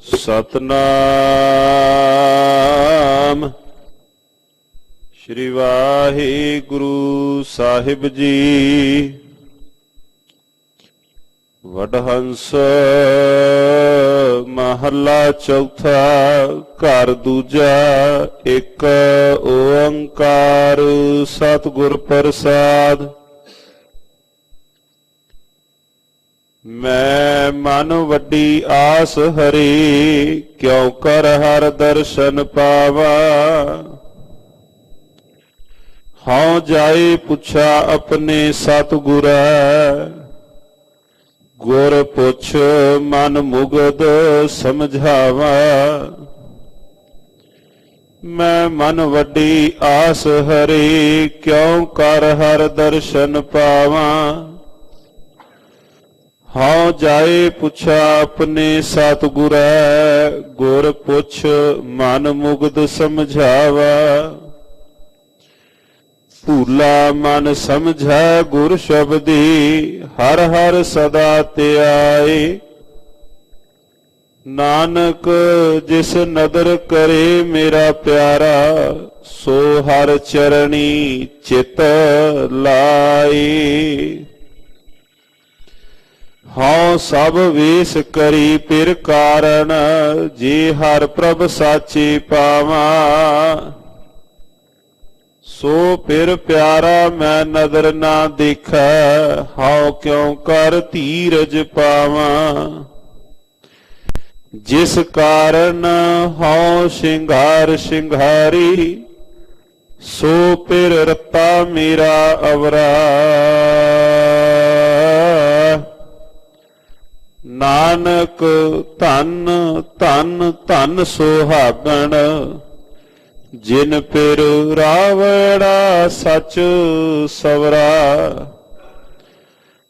सतनाम श्री वाहिगुरु साहिब जी। वडहंस महला चौथा घर दूजा एक ओंकार सतगुर प्रसाद। मैं मन वड्डी आस हरी क्यों कर हर दर्शन पावा। हाँ जाए पुछा अपने सतगुर गुर पुछ मन मुगद समझावा। मैं मन वड्डी आस हरी क्यों कर हर दर्शन पावा। हाँ जाए पुछा अपने सतगुर गुर पुछ मन मुगद समझावा। भूला मन समझै गुर शब्दी हर हर सदा त्याए। नानक जिस नदर करे मेरा प्यारा सो हर चरणी चित लाए। हाँ सब वेश करी फिर कारण जे हर प्रभ साचे पावा। सो फिर प्यारा मैं नदर ना देखा हाँ क्यों कर धीरज पावा। जिस कारण हाँ श्रृंगार श्रृंगारी सो फिर रत्ता मेरा अवरा। नानक धन धन धन सुहागण जिन फिर रावड़ा सच सवरा।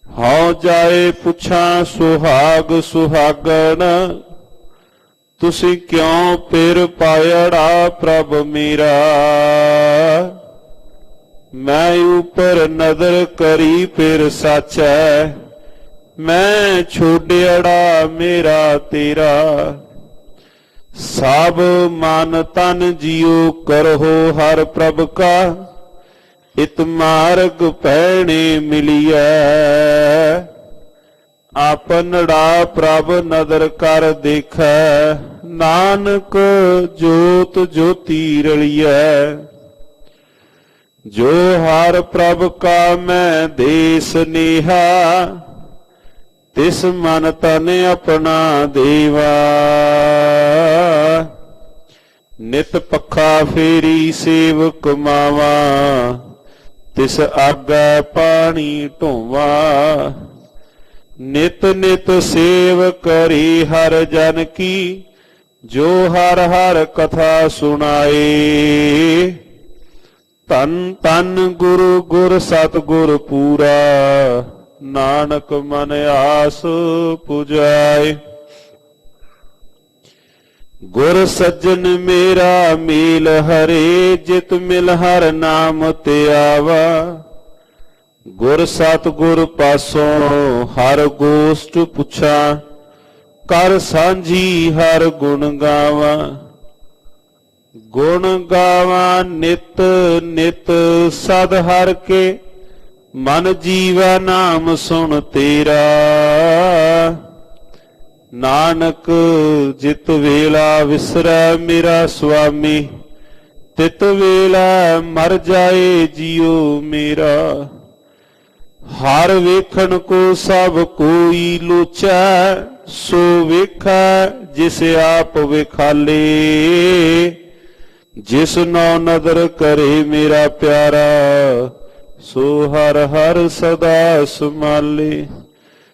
हाँ जाए पुछा सुहाग सुहागण तुसी क्यों फिर पायड़ा प्रभ मेरा। मैं ऊपर नदर करी फिर सच है मैं छोड़ियड़ा मेरा तेरा। सब मन तन जियो करहो हर प्रभ का इत मार्ग पैणे मिलिया। आपनड़ा प्रभ नदर कर देख नानक जोत ज्योति रलिया। जो हर प्रभ का मैं देश नेहा तिस मन तन अपना देवा। नित पखा फेरी सेवक मावा तिस आगा पानी ढोवा। नित नित सेव करी हर जन की जो हर हर कथा सुनाए। तन तन गुरु गुर सतगुर पूरा नानक मन आस पुजाए। गुर सज्जन मेरा मील हरे जित मिल हर नाम ते आवा। गुर सतगुर पासों हर गोष्ठ पुछा कर सांझी हर गुण गावा। गुण गावा नित नित सद हर के मन जीवा नाम सुन तेरा। नानक जित वेला विसरै मेरा स्वामी तित वेला मर जाए जियो मेरा। हर वेखन को सब कोई लोचा सो वेखा जिस आप वेखाले। जिस नौ नदर करे मेरा प्यारा सो हर हर सदा संभाले।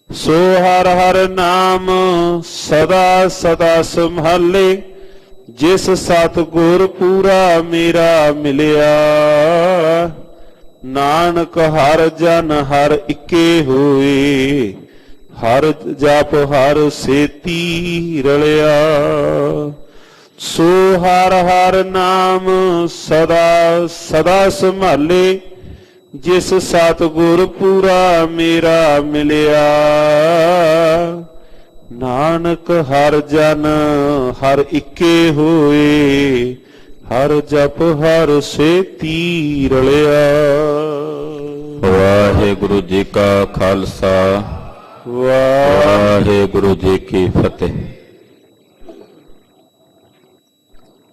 सो हर हर नाम सदा सदा संभाले। जिस सतगुर पूरा मेरा मिलिया। नानक हर जन हर इके होए हर जप हर सेती रलिया। सो हर हर नाम सदा सदा संभाले। जिस सतगुर पूरा मेरा मिलिया। ਨਾਨਕ ਹਰ ਜਨ ਹਰ ਇੱਕੇ ਹੋਏ, ਹਰ ਜਪ ਹਰ ਸੇਤੀ ਰਲਿਆ। ਵਾਹਿਗੁਰੂ ਜੀ ਕਾ ਖਾਲਸਾ, ਵਾਹਿਗੁਰੂ ਜੀ ਕੀ ਫਤਿਹ।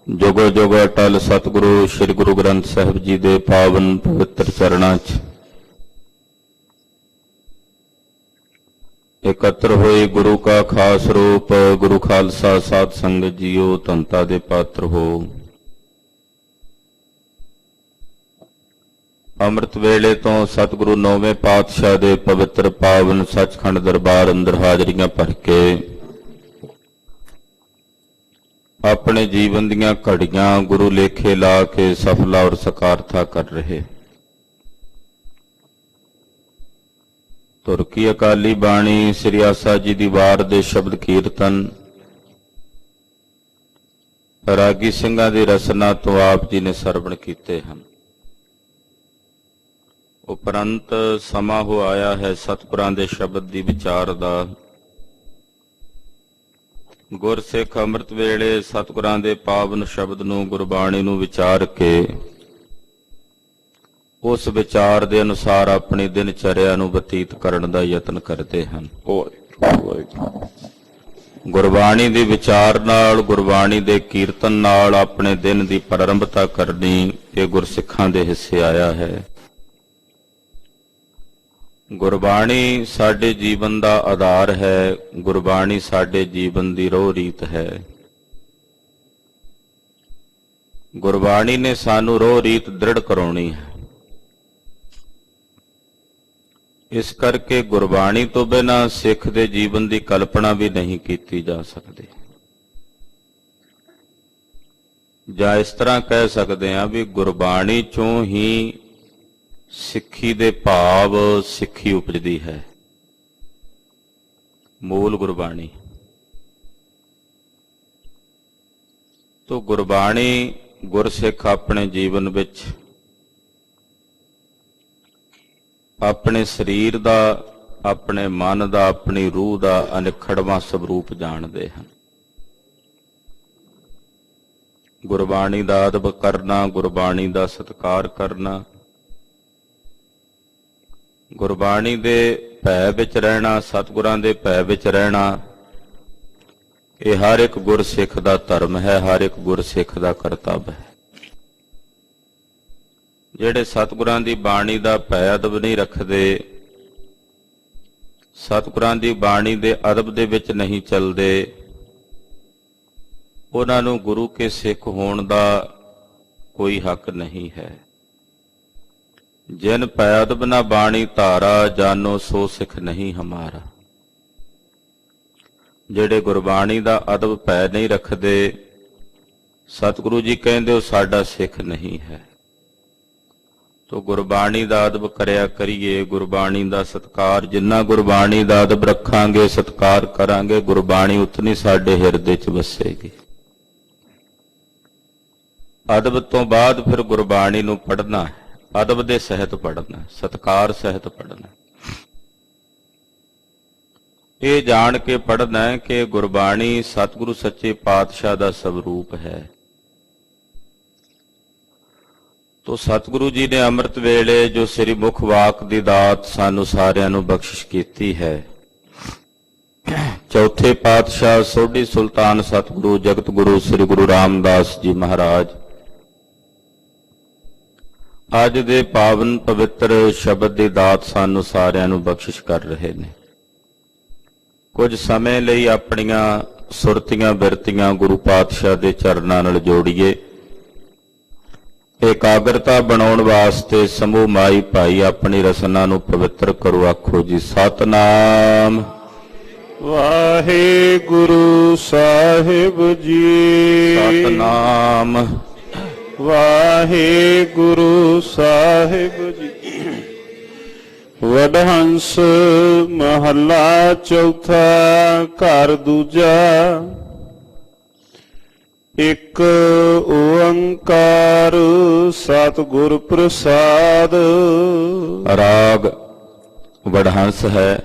ਜੁਗੋ ਜੁਗ ਅਟਲ ਸਤਿਗੁਰੂ ਸ੍ਰੀ ਗੁਰੂ ਗ੍ਰੰਥ ਸਾਹਿਬ ਜੀ ਦੇ ਪਾਵਨ ਪਵਿੱਤਰ ਚਰਨਾਂ 'ਚ ਇਕੱਤਰ ਹੋਏ ਗੁਰੂ ਕਾ ਖਾਸ ਰੂਪ ਗੁਰੂ ਖਾਲਸਾ ਸਾਧ ਸੰਗਤ ਜੀਓ, ਧੰਤਾ ਦੇ ਪਾਤਰ ਹੋ। ਅੰਮ੍ਰਿਤ ਵੇਲੇ ਤੋਂ ਸਤਿਗੁਰੂ ਨੌਵੇਂ ਪਾਤਸ਼ਾਹ ਦੇ ਪਵਿੱਤਰ ਪਾਵਨ ਸੱਚਖੰਡ ਦਰਬਾਰ ਅੰਦਰ ਹਾਜ਼ਰੀਆਂ ਭਰ ਕੇ ਆਪਣੇ ਜੀਵਨ ਦੀਆਂ ਘੜੀਆਂ ਗੁਰੂ ਲੇਖੇ ਲਾ ਕੇ ਸਫਲਾ ਔਰ ਸਕਾਰਥਾ ਕਰ ਰਹੇ। ਤੁਰਕੀ ਅਕਾਲੀ ਬਾਣੀ ਸ੍ਰੀ ਆਸਾ ਜੀ ਦੀ ਵਾਰ ਦੇ ਸ਼ਬਦ ਕੀਰਤਨ ਰਾਗੀ ਸਿੰਘਾਂ ਦੀ ਰਸਨਾ ਤੋਂ ਆਪ ਜੀ ਨੇ ਸਰਵਣ ਕੀਤੇ ਹਨ। ਉਪਰੰਤ ਸਮਾਂ ਹੋ ਆਇਆ ਹੈ ਸਤਿਗੁਰਾਂ ਦੇ ਸ਼ਬਦ ਦੀ ਵਿਚਾਰ ਦਾ। ਗੁਰਸਿੱਖ ਅੰਮ੍ਰਿਤ ਵੇਲੇ ਸਤਿਗੁਰਾਂ ਦੇ ਪਾਵਨ ਸ਼ਬਦ ਨੂੰ, ਗੁਰਬਾਣੀ ਨੂੰ ਵਿਚਾਰ ਕੇ ਉਸ ਵਿਚਾਰ ਦੇ ਅਨੁਸਾਰ ਆਪਣੀ ਦਿਨ ਚਰਿਆ ਨੂੰ ਬਤੀਤ ਕਰਨ ਦਾ ਯਤਨ ਕਰਦੇ ਹਨ। ਗੁਰਬਾਣੀ ਦੇ ਵਿਚਾਰ ਨਾਲ, ਗੁਰਬਾਣੀ ਦੇ ਕੀਰਤਨ ਨਾਲ ਆਪਣੇ ਦਿਨ ਦੀ ਪ੍ਰਾਰੰਭਤਾ ਕਰਨੀ ਇਹ ਗੁਰਸਿੱਖਾਂ ਦੇ ਹਿੱਸੇ ਆਇਆ ਹੈ। ਗੁਰਬਾਣੀ ਸਾਡੇ ਜੀਵਨ ਦਾ ਆਧਾਰ ਹੈ, ਗੁਰਬਾਣੀ ਸਾਡੇ ਜੀਵਨ ਦੀ ਰੋਹ ਰੀਤ ਹੈ। ਗੁਰਬਾਣੀ ਨੇ ਸਾਨੂੰ ਰੋਹ ਰੀਤ ਦ੍ਰਿੜ ਕਰਾਉਣੀ ਹੈ। ਇਸ ਕਰਕੇ ਗੁਰਬਾਣੀ ਤੋਂ ਬਿਨਾਂ ਸਿੱਖ ਦੇ ਜੀਵਨ ਦੀ ਕਲਪਨਾ ਵੀ ਨਹੀਂ ਕੀਤੀ ਜਾ ਸਕਦੀ। ਜਾਂ ਇਸ ਤਰ੍ਹਾਂ ਕਹਿ ਸਕਦੇ ਹਾਂ ਵੀ ਗੁਰਬਾਣੀ ਚੋਂ ਹੀ ਸਿੱਖੀ ਦੇ ਭਾਵ, ਸਿੱਖੀ ਉਪਜਦੀ ਹੈ। ਮੂਲ ਗੁਰਬਾਣੀ ਤੋਂ ਗੁਰਬਾਣੀ ਗੁਰਸਿੱਖ ਆਪਣੇ ਜੀਵਨ ਵਿੱਚ ਆਪਣੇ ਸਰੀਰ ਦਾ, ਆਪਣੇ ਮਨ ਦਾ, ਆਪਣੀ ਰੂਹ ਦਾ ਅਨਿਖੜਵਾਂ ਸਵਰੂਪ ਜਾਣਦੇ ਹਨ। ਗੁਰਬਾਣੀ ਦਾ ਅਦਬ ਕਰਨਾ, ਗੁਰਬਾਣੀ ਦਾ ਸਤਿਕਾਰ ਕਰਨਾ, ਗੁਰਬਾਣੀ ਦੇ ਭੈ ਵਿੱਚ ਰਹਿਣਾ, ਸਤਿਗੁਰਾਂ ਦੇ ਭੈ ਵਿੱਚ ਰਹਿਣਾ, ਇਹ ਹਰ ਇੱਕ ਗੁਰਸਿੱਖ ਦਾ ਧਰਮ ਹੈ, ਹਰ ਇੱਕ ਗੁਰਸਿੱਖ ਦਾ ਕਰਤੱਵ ਹੈ। ਜਿਹੜੇ ਸਤਿਗੁਰਾਂ ਦੀ ਬਾਣੀ ਦਾ ਭੈ ਅਦਬ ਨਹੀਂ ਰੱਖਦੇ, ਸਤਿਗੁਰਾਂ ਦੀ ਬਾਣੀ ਦੇ ਅਦਬ ਦੇ ਵਿੱਚ ਨਹੀਂ ਚੱਲਦੇ, ਉਹਨਾਂ ਨੂੰ ਗੁਰੂ ਕੇ ਸਿੱਖ ਹੋਣ ਦਾ ਕੋਈ ਹੱਕ ਨਹੀਂ ਹੈ। ਜਿਨ ਭੈ ਅਦਬ ਨਾ ਬਾਣੀ ਧਾਰਾ, ਜਾਨੋ ਸੋ ਸਿੱਖ ਨਹੀਂ ਹਮਾਰਾ। ਜਿਹੜੇ ਗੁਰਬਾਣੀ ਦਾ ਅਦਬ ਭੈ ਨਹੀਂ ਰੱਖਦੇ, ਸਤਿਗੁਰੂ ਜੀ ਕਹਿੰਦੇ ਉਹ ਸਾਡਾ ਸਿੱਖ ਨਹੀਂ ਹੈ। ਤੋ ਗੁਰਬਾਣੀ ਦਾ ਅਦਬ ਕਰਿਆ ਕਰੀਏ, ਗੁਰਬਾਣੀ ਦਾ ਸਤਿਕਾਰ, ਜਿੰਨਾ ਗੁਰਬਾਣੀ ਦਾ ਅਦਬ ਰੱਖਾਂਗੇ, ਸਤਿਕਾਰ ਕਰਾਂਗੇ, ਗੁਰਬਾਣੀ ਉਤਨੀ ਸਾਡੇ ਹਿਰਦੇ 'ਚ ਵਸੇਗੀ। ਅਦਬ ਤੋਂ ਬਾਅਦ ਫਿਰ ਗੁਰਬਾਣੀ ਨੂੰ ਪੜ੍ਹਨਾ ਹੈ, ਅਦਬ ਦੇ ਸਹਿਤ ਪੜ੍ਹਨਾ, ਸਤਿਕਾਰ ਸਹਿਤ ਪੜ੍ਹਨਾ। ਇਹ ਜਾਣ ਕੇ ਪੜ੍ਹਨਾ ਹੈ ਕਿ ਗੁਰਬਾਣੀ ਸਤਿਗੁਰੂ ਸੱਚੇ ਪਾਤਸ਼ਾਹ ਦਾ ਸਵਰੂਪ ਹੈ। ਤੋ ਸਤਿਗੁਰੂ ਜੀ ਨੇ ਅੰਮ੍ਰਿਤ ਵੇਲੇ ਜੋ ਸ੍ਰੀ ਮੁਖ ਵਾਕ ਦੀ ਦਾਤ ਸਾਨੂੰ ਸਾਰਿਆਂ ਨੂੰ ਬਖਸ਼ਿਸ਼ ਕੀਤੀ ਹੈ, ਚੌਥੇ ਪਾਤਸ਼ਾਹ ਸੋਢੀ ਸੁਲਤਾਨ ਸਤਿਗੁਰੂ ਜਗਤ ਗੁਰੂ ਸ੍ਰੀ ਗੁਰੂ ਰਾਮਦਾਸ ਜੀ ਮਹਾਰਾਜ ਅੱਜ ਦੇ ਪਾਵਨ ਪਵਿੱਤਰ ਸ਼ਬਦ ਦੀ ਦਾਤ ਸਾਨੂੰ ਸਾਰਿਆਂ ਨੂੰ ਬਖਸ਼ਿਸ਼ ਕਰ ਰਹੇ ਨੇ। ਕੁਝ ਸਮੇਂ ਲਈ ਆਪਣੀਆਂ ਸੁਰਤੀਆਂ ਬਿਰਤੀਆਂ ਗੁਰੂ ਪਾਤਸ਼ਾਹ ਦੇ ਚਰਨਾਂ ਨਾਲ ਜੋੜੀਏ। ਇਕਾਗਰਤਾ ਬਣਾਉਣ ਵਾਸਤੇ ਸਮੂਹ ਮਾਈ ਭਾਈ ਆਪਣੀ ਰਸਨਾ ਨੂੰ ਪਵਿੱਤਰ ਕਰੋ। ਆਖੋ ਜੀ ਸਤਿਨਾਮ ਵਾਹਿਗੁਰੂ ਸਾਹਿਬ ਜੀ। ਸਤਿਨਾਮ ਵਾਹਿਗੁਰੂ ਸਾਹਿਬ ਜੀ। ਵਡਹੰਸ ਮਹੱਲਾ ਚੌਥਾ। ਘਰ ਦੂਜਾ। ਇਕ ਓੰਕਾਰ ਸਤਿਗੁਰ ਪ੍ਰਸਾਦ। ਰਾਗ ਵਡਹੰਸ ਹੈ।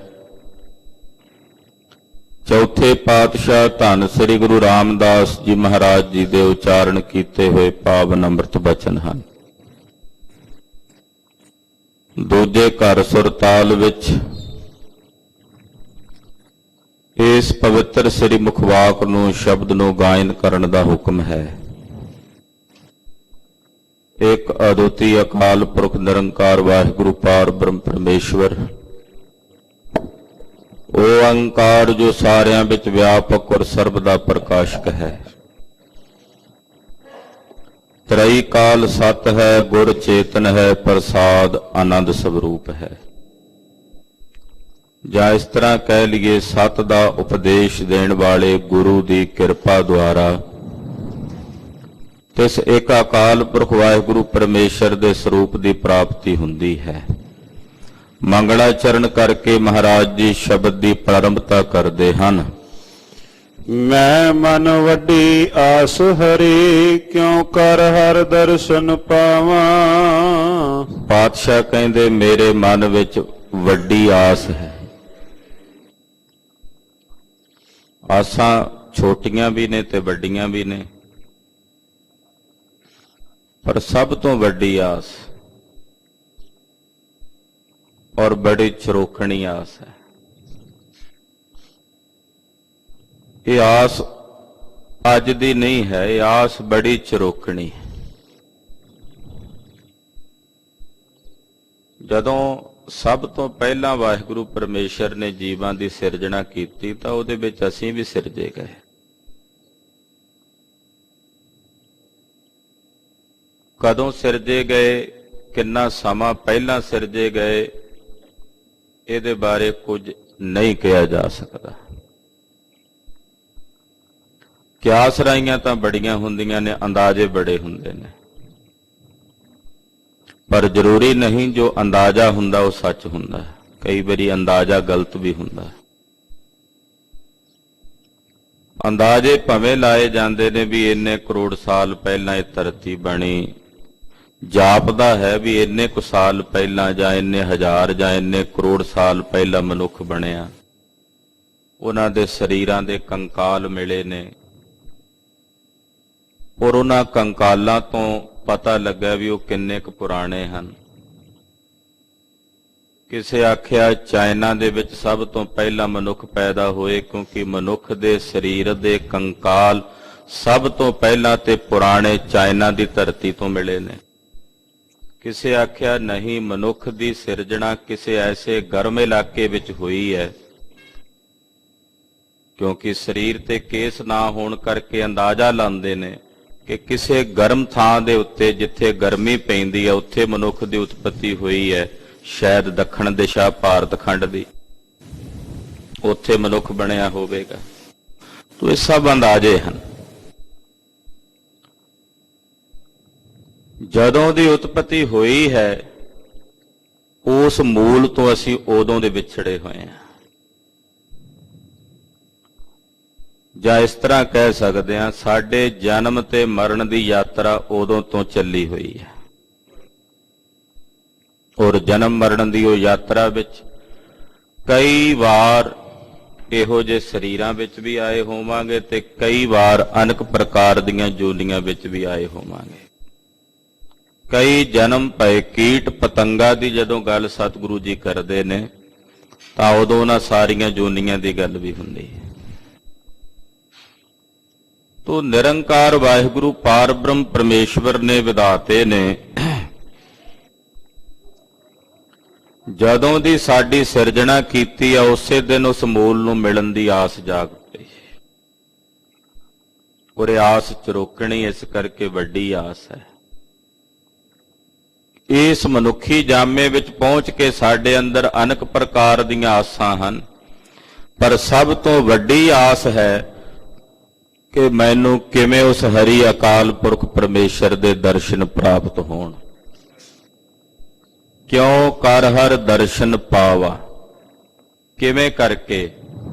ਚੌਥੇ ਪਾਤਸ਼ਾਹ ਧੰਨ ਸ੍ਰੀ ਗੁਰੂ ਰਾਮਦਾਸ ਜੀ ਮਹਾਰਾਜ ਜੀ ਦੇ ਉਚਾਰਨ ਕੀਤੇ ਹੋਏ ਪਾਵਨ ਅੰਮ੍ਰਿਤ ਬਚਨ ਹਨ। ਦੂਜੇ ਘਰ ਸੁਰਤਾਲ ਵਿੱਚ ਇਸ ਪਵਿੱਤਰ ਸ੍ਰੀ ਮੁਖਵਾਕ ਨੂੰ ਸ਼ਬਦ ਨੂੰ ਗਾਇਨ ਕਰਨ ਦਾ ਹੁਕਮ ਹੈ। ਇੱਕ ਅਦੁੱਤੀ ਅਕਾਲ ਪੁਰਖ ਨਿਰੰਕਾਰ ਵਾਹਿਗੁਰੂ ਪਾਰ ਬ੍ਰਹਮ ਪਰਮੇਸ਼ਵਰ ਓੰਕਾਰ ਜੋ ਸਾਰਿਆਂ ਵਿੱਚ ਵਿਆਪਕ ਔਰ ਸਰਬ ਦਾ ਪ੍ਰਕਾਸ਼ਕ ਹੈ। ਤ੍ਰੈ ਕਾਲ ਸਤ ਹੈ, ਗੁਰ ਚੇਤਨ ਹੈ, ਪ੍ਰਸਾਦ ਆਨੰਦ ਸਵਰੂਪ ਹੈ। ਜਾਂ ਇਸ ਤਰ੍ਹਾਂ ਕਹਿ ਲਈਏ ਸਤ ਦਾ ਉਪਦੇਸ਼ ਦੇਣ ਵਾਲੇ ਗੁਰੂ ਦੀ ਕਿਰਪਾ ਦੁਆਰਾ ਤਿਸ ਇੱਕ ਅਕਾਲ ਪੁਰਖ ਵਾਹਿਗੁਰੂ ਪਰਮੇਸ਼ਰ ਦੇ ਸਰੂਪ ਦੀ ਪ੍ਰਾਪਤੀ ਹੁੰਦੀ ਹੈ। ਮੰਗਲਾਚਰਨ ਕਰਕੇ ਮਹਾਰਾਜ ਜੀ ਸ਼ਬਦ ਦੀ ਪ੍ਰਾਰੰਭਤਾ ਕਰਦੇ ਹਨ। ਮੈਂ ਮਨ ਵੱਡੀ ਆਸ ਹਰੀ, ਕਿਉ ਕਰ ਹਰ ਦਰਸ਼ਨ ਪਾਵਾਂ। ਪਾਤਸ਼ਾਹ ਕਹਿੰਦੇ ਮੇਰੇ ਮਨ ਵਿੱਚ ਵੱਡੀ ਆਸ ਹੈ। ਆਸਾਂ ਛੋਟੀਆਂ ਵੀ ਨੇ ਤੇ ਵੱਡੀਆਂ ਵੀ ਨੇ, ਪਰ ਸਭ ਤੋਂ ਵੱਡੀ ਆਸ ਔਰ ਬੜੀ ਚਰੋਖਣੀ ਆਸ ਹੈ। ਇਹ ਆਸ ਅੱਜ ਦੀ ਨਹੀਂ ਹੈ, ਇਹ ਆਸ ਬੜੀ ਚਰੋਖਣੀ ਹੈ। ਜਦੋਂ ਸਭ ਤੋਂ ਪਹਿਲਾਂ ਵਾਹਿਗੁਰੂ ਪਰਮੇਸ਼ਰ ਨੇ ਜੀਵਾਂ ਦੀ ਸਿਰਜਣਾ ਕੀਤੀ ਤਾਂ ਉਹਦੇ ਵਿੱਚ ਅਸੀਂ ਵੀ ਸਿਰਜੇ ਗਏ। ਕਦੋਂ ਸਿਰਜੇ ਗਏ, ਕਿੰਨਾ ਸਮਾਂ ਪਹਿਲਾਂ ਸਿਰਜੇ ਗਏ, ਇਹਦੇ ਬਾਰੇ ਕੁਝ ਨਹੀਂ ਕਿਹਾ ਜਾ ਸਕਦਾ। ਕਿਆਸ ਰਾਈਆਂ ਤਾਂ ਬੜੀਆਂ ਹੁੰਦੀਆਂ ਨੇ, ਅੰਦਾਜ਼ੇ ਬੜੇ ਹੁੰਦੇ ਨੇ, ਪਰ ਜ਼ਰੂਰੀ ਨਹੀਂ ਜੋ ਅੰਦਾਜ਼ਾ ਹੁੰਦਾ ਉਹ ਸੱਚ ਹੁੰਦਾ। ਕਈ ਵਾਰੀ ਅੰਦਾਜ਼ਾ ਗਲਤ ਵੀ ਹੁੰਦਾ। ਅੰਦਾਜ਼ੇ ਭਵੇਂ ਲਾਏ ਜਾਂਦੇ ਨੇ ਵੀ ਇੰਨੇ ਕਰੋੜ ਸਾਲ ਪਹਿਲਾਂ ਇਹ ਧਰਤੀ ਬਣੀ, ਜਾਪਦਾ ਹੈ ਵੀ ਇੰਨੇ ਕੁ ਸਾਲ ਪਹਿਲਾਂ ਜਾਂ ਇੰਨੇ ਹਜ਼ਾਰ ਜਾਂ ਇੰਨੇ ਕਰੋੜ ਸਾਲ ਪਹਿਲਾਂ ਮਨੁੱਖ ਬਣਿਆ। ਉਹਨਾਂ ਦੇ ਸਰੀਰਾਂ ਦੇ ਕੰਕਾਲ ਮਿਲੇ ਨੇ ਔਰ ਉਹਨਾਂ ਕੰਕਾਲਾਂ ਤੋਂ ਪਤਾ ਲੱਗਾ ਵੀ ਉਹ ਕਿੰਨੇ ਕੁ ਪੁਰਾਣੇ ਹਨ। ਕਿਸੇ ਆਖਿਆ ਚਾਈਨਾ ਦੇ ਵਿੱਚ ਸਭ ਤੋਂ ਪਹਿਲਾਂ ਮਨੁੱਖ ਪੈਦਾ ਹੋਏ, ਕਿਉਂਕਿ ਮਨੁੱਖ ਦੇ ਸਰੀਰ ਦੇ ਕੰਕਾਲ ਸਭ ਤੋਂ ਪਹਿਲਾਂ ਤੇ ਪੁਰਾਣੇ ਚਾਈਨਾ ਦੀ ਧਰਤੀ ਤੋਂ ਮਿਲੇ ਨੇ। ਕਿਸੇ ਆਖਿਆ ਨਹੀਂ, ਮਨੁੱਖ ਦੀ ਸਿਰਜਣਾ ਕਿਸੇ ਐਸੇ ਗਰਮ ਇਲਾਕੇ ਵਿੱਚ ਹੋਈ ਹੈ, ਕਿਉਂਕਿ ਸਰੀਰ ਤੇ ਕੇਸ ਨਾ ਹੋਣ ਕਰਕੇ ਅੰਦਾਜ਼ਾ ਲਾਉਂਦੇ ਨੇ ਕਿ ਕਿਸੇ ਗਰਮ ਥਾਂ ਦੇ ਉੱਤੇ ਜਿੱਥੇ ਗਰਮੀ ਪੈਂਦੀ ਹੈ ਉੱਥੇ ਮਨੁੱਖ ਦੀ ਉਤਪਤੀ ਹੋਈ ਹੈ। ਸ਼ਾਇਦ ਦੱਖਣ ਦਿਸ਼ਾ ਭਾਰਤ ਖੰਡ ਦੀ, ਉੱਥੇ ਮਨੁੱਖ ਬਣਿਆ ਹੋਵੇਗਾ। ਤੋ ਇਹ ਸਭ ਅੰਦਾਜ਼ੇ ਹਨ। ਜਦੋਂ ਦੀ ਉਤਪਤੀ ਹੋਈ ਹੈ ਉਸ ਮੂਲ ਤੋਂ ਅਸੀਂ ਉਦੋਂ ਦੇ ਵਿਛੜੇ ਹੋਏ ਹਾਂ। ਜਾਂ ਇਸ ਤਰ੍ਹਾਂ ਕਹਿ ਸਕਦੇ ਹਾਂ, ਸਾਡੇ ਜਨਮ ਤੇ ਮਰਨ ਦੀ ਯਾਤਰਾ ਉਦੋਂ ਤੋਂ ਚੱਲੀ ਹੋਈ ਹੈ ਔਰ ਜਨਮ ਮਰਨ ਦੀ ਉਹ ਯਾਤਰਾ ਵਿੱਚ ਕਈ ਵਾਰ ਇਹੋ ਜਿਹੇ ਸਰੀਰਾਂ ਵਿੱਚ ਵੀ ਆਏ ਹੋਵਾਂਗੇ ਤੇ ਕਈ ਵਾਰ ਅਨੇਕ ਪ੍ਰਕਾਰ ਦੀਆਂ ਜੋਨੀਆਂ ਵਿੱਚ ਵੀ ਆਏ ਹੋਵਾਂਗੇ। ਕਈ ਜਨਮ ਪਏ ਕੀਟ ਪਤੰਗਾ ਦੀ ਜਦੋਂ ਗੱਲ ਸਤਿਗੁਰੂ ਜੀ ਕਰਦੇ ਨੇ ਤਾਂ ਉਦੋਂ ਉਹਨਾਂ ਸਾਰੀਆਂ ਜੋਨੀਆਂ ਦੀ ਗੱਲ ਵੀ ਹੁੰਦੀ ਹੈ। ਤੋ ਨਿਰੰਕਾਰ ਵਾਹਿਗੁਰੂ ਪਾਰ ਬ੍ਰਹਮ ਪਰਮੇਸ਼ਵਰ ਨੇ ਵਿਧਾਤੇ ਨੇ ਜਦੋਂ ਦੀ ਸਾਡੀ ਸਿਰਜਣਾ ਕੀਤੀ ਆ ਉਸੇ ਦਿਨ ਉਸ ਮੂਲ ਨੂੰ ਮਿਲਣ ਦੀ ਆਸ ਜਾਗ ਪਈ। ਔਰ ਇਹ ਆਸ ਚਰੋਕਣੀ ਇਸ ਕਰਕੇ ਵੱਡੀ ਆਸ ਹੈ। ਇਸ ਮਨੁੱਖੀ ਜਾਮੇ ਵਿੱਚ ਪਹੁੰਚ ਕੇ ਸਾਡੇ ਅੰਦਰ ਅਨੇਕ ਪ੍ਰਕਾਰ ਦੀਆਂ ਆਸਾਂ ਹਨ, ਪਰ ਸਭ ਤੋਂ ਵੱਡੀ ਆਸ ਹੈ ਕਿ ਮੈਨੂੰ ਕਿਵੇਂ ਉਸ ਹਰੀ ਅਕਾਲ ਪੁਰਖ ਪਰਮੇਸ਼ਰ ਦੇ ਦਰਸ਼ਨ ਪ੍ਰਾਪਤ ਹੋਣ। ਕਿਉਂ ਕਰ ਹਰ ਦਰਸ਼ਨ ਪਾਵਾ, ਕਿਵੇਂ ਕਰਕੇ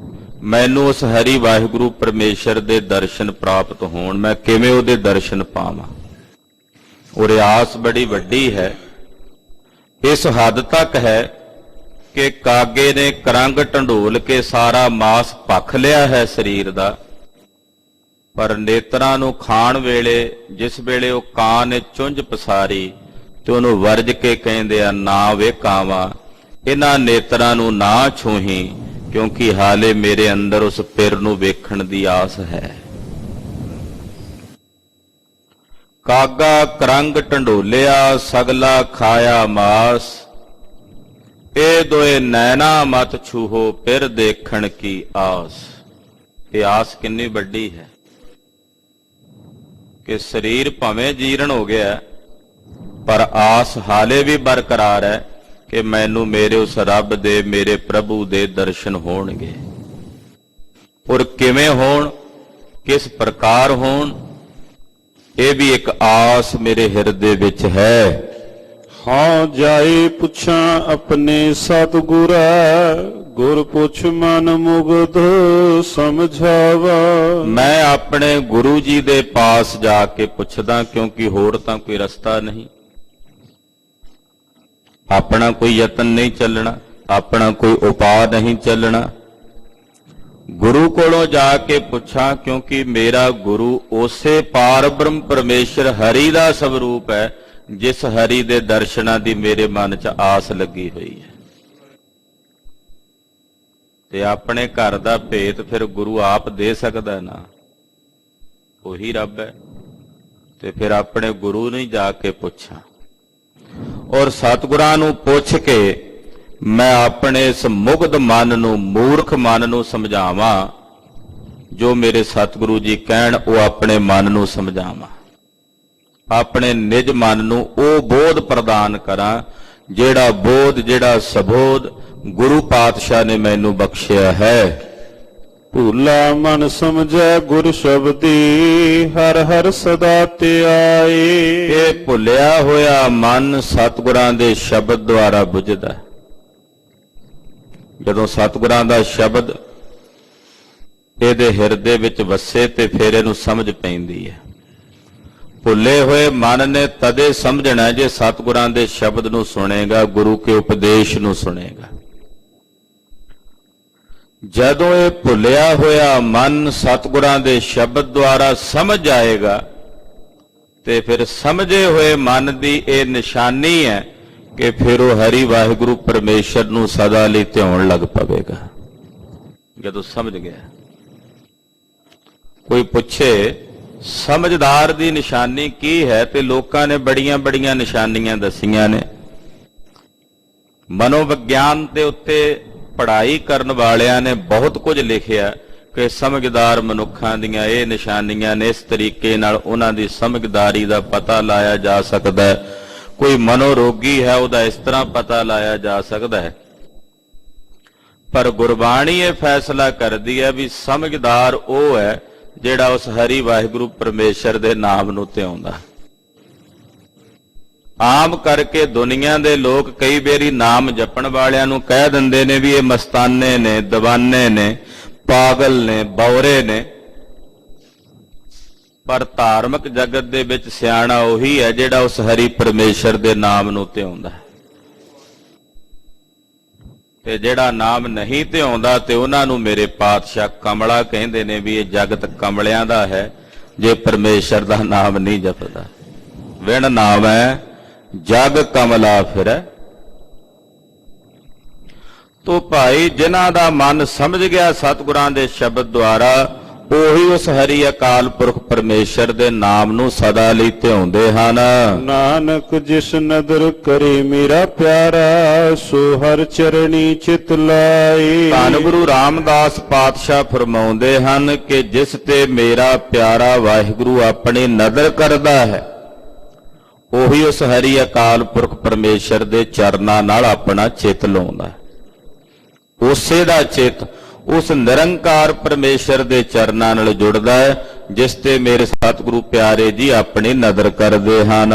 ਮੈਨੂੰ ਉਸ ਹਰੀ ਵਾਹਿਗੁਰੂ ਪਰਮੇਸ਼ਰ ਦੇ ਦਰਸ਼ਨ ਪ੍ਰਾਪਤ ਹੋਣ, ਮੈਂ ਕਿਵੇਂ ਉਹਦੇ ਦਰਸ਼ਨ ਪਾਵਾਂ। ਔਰ ਆਸ ਬੜੀ ਵੱਡੀ ਹੈ, ਇਸ ਹੱਦ ਤੱਕ ਹੈ ਕਿ ਕਾਗੇ ਨੇ ਕਰੰਗ ਢੰਡੋਲ ਕੇ ਸਾਰਾ ਮਾਸ ਭਖ ਲਿਆ ਹੈ ਸਰੀਰ ਦਾ, ਪਰ ਨੇਤਰਾਂ ਨੂੰ ਖਾਣ ਵੇਲੇ ਜਿਸ ਵੇਲੇ ਉਹ ਕਾਂ ਨੇ ਚੁੰਝ ਪਸਾਰੀ ਤੇ ਉਹਨੂੰ ਵਰਜ ਕੇ ਕਹਿੰਦੇ ਆ, ਨਾ ਵੇ ਕਾਵਾਂ, ਇਹਨਾਂ ਨੇਤਰਾਂ ਨੂੰ ਨਾ ਛੂਹੀ, ਕਿਉਂਕਿ ਹਾਲੇ ਮੇਰੇ ਅੰਦਰ ਉਸ ਪਿਰ ਨੂੰ ਵੇਖਣ ਦੀ ਆਸ ਹੈ। ਕਾਗਾ ਕਰੰਗ ਢੰਡੋਲਿਆ ਸਗਲਾ ਖਾਇਆ ਮਾਸ, ਇਹ ਦੋਏ ਨੈਣਾ ਮਤ ਛੂਹੋ ਫਿਰ ਦੇਖਣ ਕੀ ਆਸ। ਇਹ ਆਸ ਕਿੰਨੀ ਵੱਡੀ ਹੈ ਕਿ ਸਰੀਰ ਭਾਵੇਂ ਜੀਰਨ ਹੋ ਗਿਆ, ਪਰ ਆਸ ਹਾਲੇ ਵੀ ਬਰਕਰਾਰ ਹੈ ਕਿ ਮੈਨੂੰ ਮੇਰੇ ਉਸ ਰੱਬ ਦੇ, ਮੇਰੇ ਪ੍ਰਭੂ ਦੇ ਦਰਸ਼ਨ ਹੋਣਗੇ। ਔਰ ਕਿਵੇਂ ਹੋਣ, ਕਿਸ ਪ੍ਰਕਾਰ ਹੋਣ, ਇਹ ਵੀ ਇੱਕ ਆਸ ਮੇਰੇ ਹਿਰਦੇ ਵਿੱਚ ਹੈ। ਹਾਂ ਜਾਏ ਪੁੱਛਾਂ ਆਪਣੇ ਸਤਿਗੁਰਾ, ਗੁਰ ਪੁੱਛ ਮਨ ਮੁਗਧ ਸਮਝਾਵਾ। ਮੈਂ ਆਪਣੇ ਗੁਰੂ ਜੀ ਦੇ ਪਾਸ ਜਾ ਕੇ ਪੁੱਛਦਾ, ਕਿਉਂਕਿ ਹੋਰ ਤਾਂ ਕੋਈ ਰਸਤਾ ਨਹੀਂ। ਆਪਣਾ ਕੋਈ ਯਤਨ ਨਹੀਂ ਚੱਲਣਾ, ਆਪਣਾ ਕੋਈ ਉਪਾਅ ਨਹੀਂ ਚੱਲਣਾ। ਗੁਰੂ ਕੋਲੋਂ ਜਾ ਕੇ ਪੁੱਛਾਂ, ਕਿਉਂਕਿ ਮੇਰਾ ਗੁਰੂ ਉਸੇ ਪਾਰ ਬ੍ਰਹਮ ਪਰਮੇਸ਼ਰ ਹਰੀ ਦਾ ਸਵਰੂਪ ਹੈ, ਜਿਸ ਹਰੀ ਦੇ ਦਰਸ਼ਨਾਂ ਦੀ ਮੇਰੇ ਮਨ 'ਚ ਆਸ ਲੱਗੀ ਹੋਈ ਹੈ। ਤੇ ਆਪਣੇ ਘਰ ਦਾ ਭੇਤ ਫਿਰ ਗੁਰੂ ਆਪ ਦੇ ਸਕਦਾ ਨਾ, ਉਹੀ ਰੱਬ ਹੈ। ਤੇ ਫਿਰ ਆਪਣੇ ਗੁਰੂ ਨੂੰ ਜਾ ਕੇ ਪੁੱਛਾਂ, ਔਰ ਸਤਿਗੁਰਾਂ ਨੂੰ ਪੁੱਛ ਕੇ ਮੈਂ ਆਪਣੇ ਇਸ ਮੁਗਧ ਮਨ ਨੂੰ, ਮੂਰਖ ਮਨ ਨੂੰ ਸਮਝਾਵਾਂ। ਜੋ ਮੇਰੇ ਸਤਿਗੁਰੂ ਜੀ ਕਹਿਣ ਉਹ ਆਪਣੇ ਮਨ ਨੂੰ ਸਮਝਾਵਾਂ, ਆਪਣੇ ਨਿਜ ਮਨ ਨੂੰ ਉਹ ਬੋਧ ਪ੍ਰਦਾਨ ਕਰਾਂ, ਜਿਹੜਾ ਬੋਧ, ਜਿਹੜਾ ਸਬੋਧ ਗੁਰੂ ਪਾਤਸ਼ਾਹ ਨੇ ਮੈਨੂੰ ਬਖਸ਼ਿਆ ਹੈ। ਭੂਲਾ ਮਨ ਸਮਝੈ ਗੁਰ ਸ਼ਬਦੀ, ਹਰ ਹਰ ਸਦਾ ਧਿਆਏ। ਇਹ ਭੁੱਲਿਆ ਹੋਇਆ ਮਨ ਸਤਿਗੁਰਾਂ ਦੇ ਸ਼ਬਦ ਦੁਆਰਾ ਬੁਝਦਾ। ਜਦੋਂ ਸਤਿਗੁਰਾਂ ਦਾ ਸ਼ਬਦ ਇਹਦੇ ਹਿਰਦੇ ਵਿੱਚ ਵਸੇ ਤੇ ਫਿਰ ਇਹਨੂੰ ਸਮਝ ਪੈਂਦੀ ਹੈ। ਭੁੱਲੇ ਹੋਏ ਮਨ ਨੇ ਤਦੇ ਸਮਝਣਾ ਜੇ ਸਤਿਗੁਰਾਂ ਦੇ ਸ਼ਬਦ ਨੂੰ ਸੁਣੇਗਾ, ਗੁਰੂ ਕੇ ਉਪਦੇਸ਼ ਨੂੰ ਸੁਣੇਗਾ। ਜਦੋਂ ਇਹ ਭੁੱਲਿਆ ਹੋਇਆ ਮਨ ਸਤਿਗੁਰਾਂ ਦੇ ਸ਼ਬਦ ਦੁਆਰਾ ਸਮਝ ਜਾਏਗਾ, ਤੇ ਫਿਰ ਸਮਝੇ ਹੋਏ ਮਨ ਦੀ ਇਹ ਨਿਸ਼ਾਨੀ ਹੈ ਕਿ ਫਿਰ ਉਹ ਹਰੀ ਵਾਹਿਗੁਰੂ ਪਰਮੇਸ਼ਰ ਨੂੰ ਸਦਾ ਲਈ ਧਿਆਉਣ ਲੱਗ ਪਵੇਗਾ। ਜਦੋਂ ਸਮਝ ਗਿਆ, ਕੋਈ ਪੁੱਛੇ ਸਮਝਦਾਰ ਦੀ ਨਿਸ਼ਾਨੀ ਕੀ ਹੈ, ਤੇ ਲੋਕਾਂ ਨੇ ਬੜੀਆਂ ਬੜੀਆਂ ਨਿਸ਼ਾਨੀਆਂ ਦੱਸੀਆਂ ਨੇ। ਮਨੋਵਿਗਿਆਨ ਦੇ ਉੱਤੇ ਪੜ੍ਹਾਈ ਕਰਨ ਵਾਲਿਆਂ ਨੇ ਬਹੁਤ ਕੁਝ ਲਿਖਿਆ ਕਿ ਸਮਝਦਾਰ ਮਨੁੱਖਾਂ ਦੀਆਂ ਇਹ ਨਿਸ਼ਾਨੀਆਂ ਨੇ, ਇਸ ਤਰੀਕੇ ਨਾਲ ਉਹਨਾਂ ਦੀ ਸਮਝਦਾਰੀ ਦਾ ਪਤਾ ਲਾਇਆ ਜਾ ਸਕਦਾ ਹੈ। ਕੋਈ ਮਨੋਰੋਗੀ ਹੈ, ਉਹਦਾ ਇਸ ਤਰ੍ਹਾਂ ਪਤਾ ਲਾਇਆ ਜਾ ਸਕਦਾ ਹੈ। ਪਰ ਗੁਰਬਾਣੀ ਇਹ ਫੈਸਲਾ ਕਰਦੀ ਹੈ ਵੀ ਸਮਝਦਾਰ ਉਹ ਹੈ ਜਿਹੜਾ ਉਸ ਹਰੀ ਵਾਹਿਗੁਰੂ ਪਰਮੇਸ਼ਰ ਦੇ ਨਾਮ ਨੂੰ ਧਿਆਉਂਦਾ। ਆਮ ਕਰਕੇ ਦੁਨੀਆ ਦੇ ਲੋਕ ਕਈ ਵਾਰੀ ਨਾਮ ਜਪਣ ਵਾਲਿਆਂ ਨੂੰ ਕਹਿ ਦਿੰਦੇ ਨੇ ਵੀ ਇਹ ਮਸਤਾਨੇ ਨੇ, ਦੀਵਾਨੇ ਨੇ, ਪਾਗਲ ਨੇ, ਬੌਰੇ ਨੇ। ਪਰ ਧਾਰਮਿਕ ਜਗਤ ਦੇ ਵਿੱਚ ਸਿਆਣਾ ਉਹੀ ਹੈ ਜਿਹੜਾ ਉਸ ਹਰੀ ਪਰਮੇਸ਼ਰ ਦੇ ਨਾਮ ਨੂੰ ਧਿਆਉਂਦਾ। ਤੇ ਜਿਹੜਾ ਨਾਮ ਨਹੀਂ ਧਿਆਉਂਦਾ ਤੇ ਉਹਨਾਂ ਨੂੰ ਮੇਰੇ ਪਾਤਸ਼ਾਹ ਕਮਲਾ ਕਹਿੰਦੇ ਨੇ ਵੀ ਇਹ ਜਗਤ ਕਮਲਿਆਂ ਦਾ ਹੈ, ਜੇ ਪਰਮੇਸ਼ਰ ਦਾ ਨਾਮ ਨਹੀਂ ਜਪਦਾ। ਵਿਣ ਨਾਮ ਹੈ ਜਗ ਕਮਲਾ ਫਿਰੈ। ਤੋ ਭਾਈ ਜਿਨ੍ਹਾਂ ਦਾ ਮਨ ਸਮਝ ਗਿਆ ਸਤਿਗੁਰਾਂ ਦੇ ਸ਼ਬਦ ਦੁਆਰਾ, ਉਹੀ ਉਸ ਹਰੀ ਅਕਾਲ ਪੁਰਖ ਪਰਮੇਸ਼ਰ ਦੇ ਨਾਮ ਨੂੰ ਸਦਾ ਲਈ ਧਿਆਉਂਦੇ ਹਨ। ਨਾਨਕ ਜਿਸ ਨਦਰ ਕਰੇ ਮੇਰਾ ਪਿਆਰਾ, ਸੋ ਹਰ ਚਰਣੀ ਚਿਤ ਲਾਏ। ਧੰਨ ਗੁਰੂ ਰਾਮਦਾਸ ਪਾਤਸ਼ਾਹ ਫਰਮਾਉਂਦੇ ਹਨ ਕਿ ਜਿਸ ਤੇ ਮੇਰਾ ਪਿਆਰਾ ਵਾਹਿਗੁਰੂ ਆਪਣੀ ਨਜ਼ਰ ਕਰਦਾ ਹੈ, ਉਹੀ ਉਸ ਹਰੀ ਅਕਾਲ ਪੁਰਖ ਪਰਮੇਸ਼ਰ ਦੇ ਚਰਨਾਂ ਨਾਲ ਆਪਣਾ ਚਿੱਤ ਲਾਉਂਦਾ। ਉਸੇ ਦਾ ਚਿੱਤ ਉਸ ਨਿਰੰਕਾਰ ਪਰਮੇਸ਼ਰ ਦੇ ਚਰਨਾਂ ਨਾਲ ਜੁੜਦਾ ਹੈ, ਜਿਸ ਤੇ ਮੇਰੇ ਸਤਿਗੁਰੂ ਪਿਆਰੇ ਜੀ ਆਪਣੀ ਨਜ਼ਰ ਕਰਦੇ ਹਨ।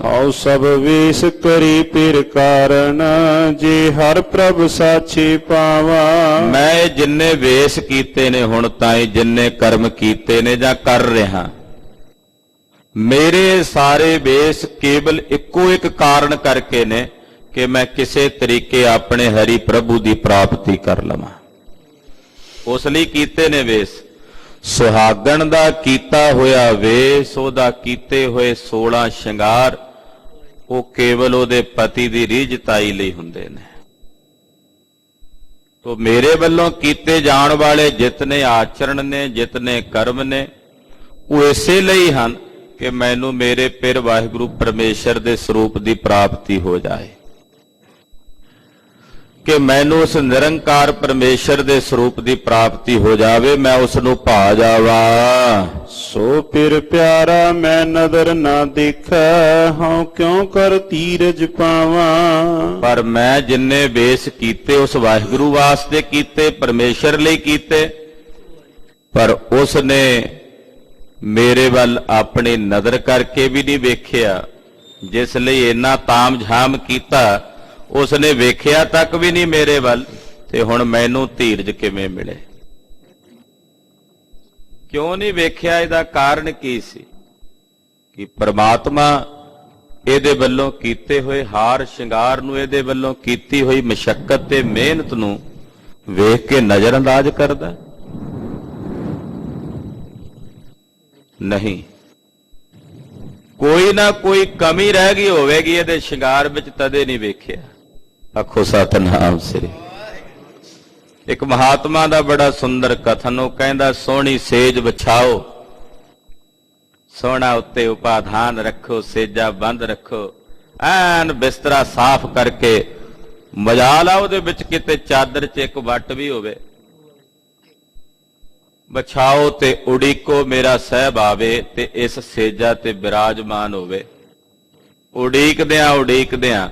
ਆਓ ਸਭ ਵੇਸ ਕਰੀ ਪਿਰ ਕਾਰਨ, ਜੇ ਹਰ ਪ੍ਰਭ ਸਾਚੇ ਪਾਵਾ। ਮੈਂ ਜਿੰਨੇ ਵੇਸ ਕੀਤੇ ਨੇ ਹੁਣ ਤਾਈਂ, ਜਿੰਨੇ ਕਰਮ ਕੀਤੇ ਨੇ ਜਾਂ ਕਰ ਰਿਹਾ, ਮੇਰੇ ਸਾਰੇ ਵੇਸ ਕੇਵਲ ਇੱਕੋ ਇੱਕ ਕਾਰਨ ਕਰਕੇ ਨੇ ਕਿ ਮੈਂ ਕਿਸੇ ਤਰੀਕੇ ਆਪਣੇ ਹਰੀ ਪ੍ਰਭੂ ਦੀ ਪ੍ਰਾਪਤੀ ਕਰ ਲਵਾਂ। ਉਸ ਲਈ ਕੀਤੇ ਨੇ ਵੇਸ। ਸੁਹਾਗਣ ਦਾ ਕੀਤਾ ਹੋਇਆ ਵੇਸ, ਉਹਦਾ ਕੀਤੇ ਹੋਏ 16 ਸ਼ਿੰਗਾਰ, ਉਹ ਕੇਵਲ ਉਹਦੇ ਪਤੀ ਦੀ ਰੀਝਤਾਈ ਲਈ ਹੁੰਦੇ ਨੇ। ਤੋ ਮੇਰੇ ਵੱਲੋਂ ਕੀਤੇ ਜਾਣ ਵਾਲੇ ਜਿਤਨੇ ਆਚਰਣ ਨੇ, ਜਿਤਨੇ ਕਰਮ ਨੇ, ਉਹ ਇਸੇ ਲਈ ਹਨ ਕਿ ਮੈਨੂੰ ਮੇਰੇ ਪਿਰ ਵਾਹਿਗੁਰੂ ਪਰਮੇਸ਼ਰ ਦੇ ਸਰੂਪ ਦੀ ਪ੍ਰਾਪਤੀ ਹੋ ਜਾਏ, ਕਿ ਮੈਨੂੰ ਉਸ ਨਿਰੰਕਾਰ ਪਰਮੇਸ਼ਰ ਦੇ ਸਰੂਪ ਦੀ ਪ੍ਰਾਪਤੀ ਹੋ ਜਾਵੇ, ਮੈਂ ਉਸ ਨੂੰ ਭਾ ਜਾਵਾਂ। ਸੋ ਪਿਰ ਪਿਆਰਾ ਮੈਂ ਨਦਰ ਨਾ ਦੇਖੈ, ਹਉ ਕਿਉ ਕਰ ਧੀਰਜ ਪਾਵਾਂ। ਪਰ ਮੈਂ ਜਿੰਨੇ ਵੇਸ ਕੀਤੇ ਉਸ ਵਾਹਿਗੁਰੂ ਵਾਸਤੇ ਕੀਤੇ, ਪਰਮੇਸ਼ਰ ਲਈ ਕੀਤੇ, ਪਰ ਉਸ ਨੇ ਮੇਰੇ ਵੱਲ ਆਪਣੀ ਨਜ਼ਰ ਕਰਕੇ ਵੀ ਨਹੀਂ ਵੇਖਿਆ। ਜਿਸ ਲਈ ਇੰਨਾ ਤਾਮ-ਝਾਮ ਕੀਤਾ, ਉਸ ਨੇ ਵੇਖਿਆ ਤੱਕ ਵੀ ਨਹੀਂ ਮੇਰੇ ਵੱਲ, ਤੇ ਹੁਣ ਮੈਨੂੰ ਧੀਰਜ ਕਿਵੇਂ ਮਿਲੇ? ਕਿਉਂ ਨਹੀਂ ਵੇਖਿਆ? ਇਹਦਾ ਕਾਰਨ ਕੀ ਸੀ? ਕਿ ਪ੍ਰਮਾਤਮਾ ਇਹਦੇ ਵੱਲੋਂ ਕੀਤੇ ਹੋਏ ਹਾਰ ਸ਼ਿੰਗਾਰ ਨੂੰ, ਇਹਦੇ ਵੱਲੋਂ ਕੀਤੀ ਹੋਈ ਮਸ਼ੱਕਤ ਤੇ ਮਿਹਨਤ ਨੂੰ ਵੇਖ ਕੇ ਨਜ਼ਰਅੰਦਾਜ਼ ਕਰਦਾ? ਨਹੀਂ। ਕੋਈ ਨਾ ਕੋਈ ਕਮੀ ਰਹਿ ਗਈ ਹੋਵੇਗੀ ਇਹਦੇ ਸ਼ਿੰਗਾਰ ਵਿੱਚ, ਤਦੇ ਨਹੀਂ ਵੇਖਿਆ। ਆਖੋ ਸਤਿਨਾਮ ਸ੍ਰੀ। ਇੱਕ ਮਹਾਤਮਾ ਦਾ ਬੜਾ ਸੁੰਦਰ ਕਥਨ, ਉਹ ਕਹਿੰਦਾ, ਸੋਹਣੀ ਸੇਜ ਵਿਛਾਓ, ਸੋਹਣਾ ਉੱਤੇ ਉਪਾਧਾਨ ਰੱਖੋ, ਸੇਜਾ ਬੰਦ ਰੱਖੋ, ਐਨ ਬਿਸਤਰਾ ਸਾਫ਼ ਕਰਕੇ ਮਜਾਲ ਆ ਉਹਦੇ ਵਿੱਚ ਕਿਤੇ ਚਾਦਰ 'ਚ ਇੱਕ ਵੱਟ ਵੀ ਹੋਵੇ। ਵਿਛਾਓ ਤੇ ਉਡੀਕੋ ਮੇਰਾ ਸਾਹਿਬ ਆਵੇ, ਤੇ ਇਸ ਸੇਜਾ ਤੇ ਬਿਰਾਜਮਾਨ ਹੋਵੇ। ਉਡੀਕਦਿਆਂ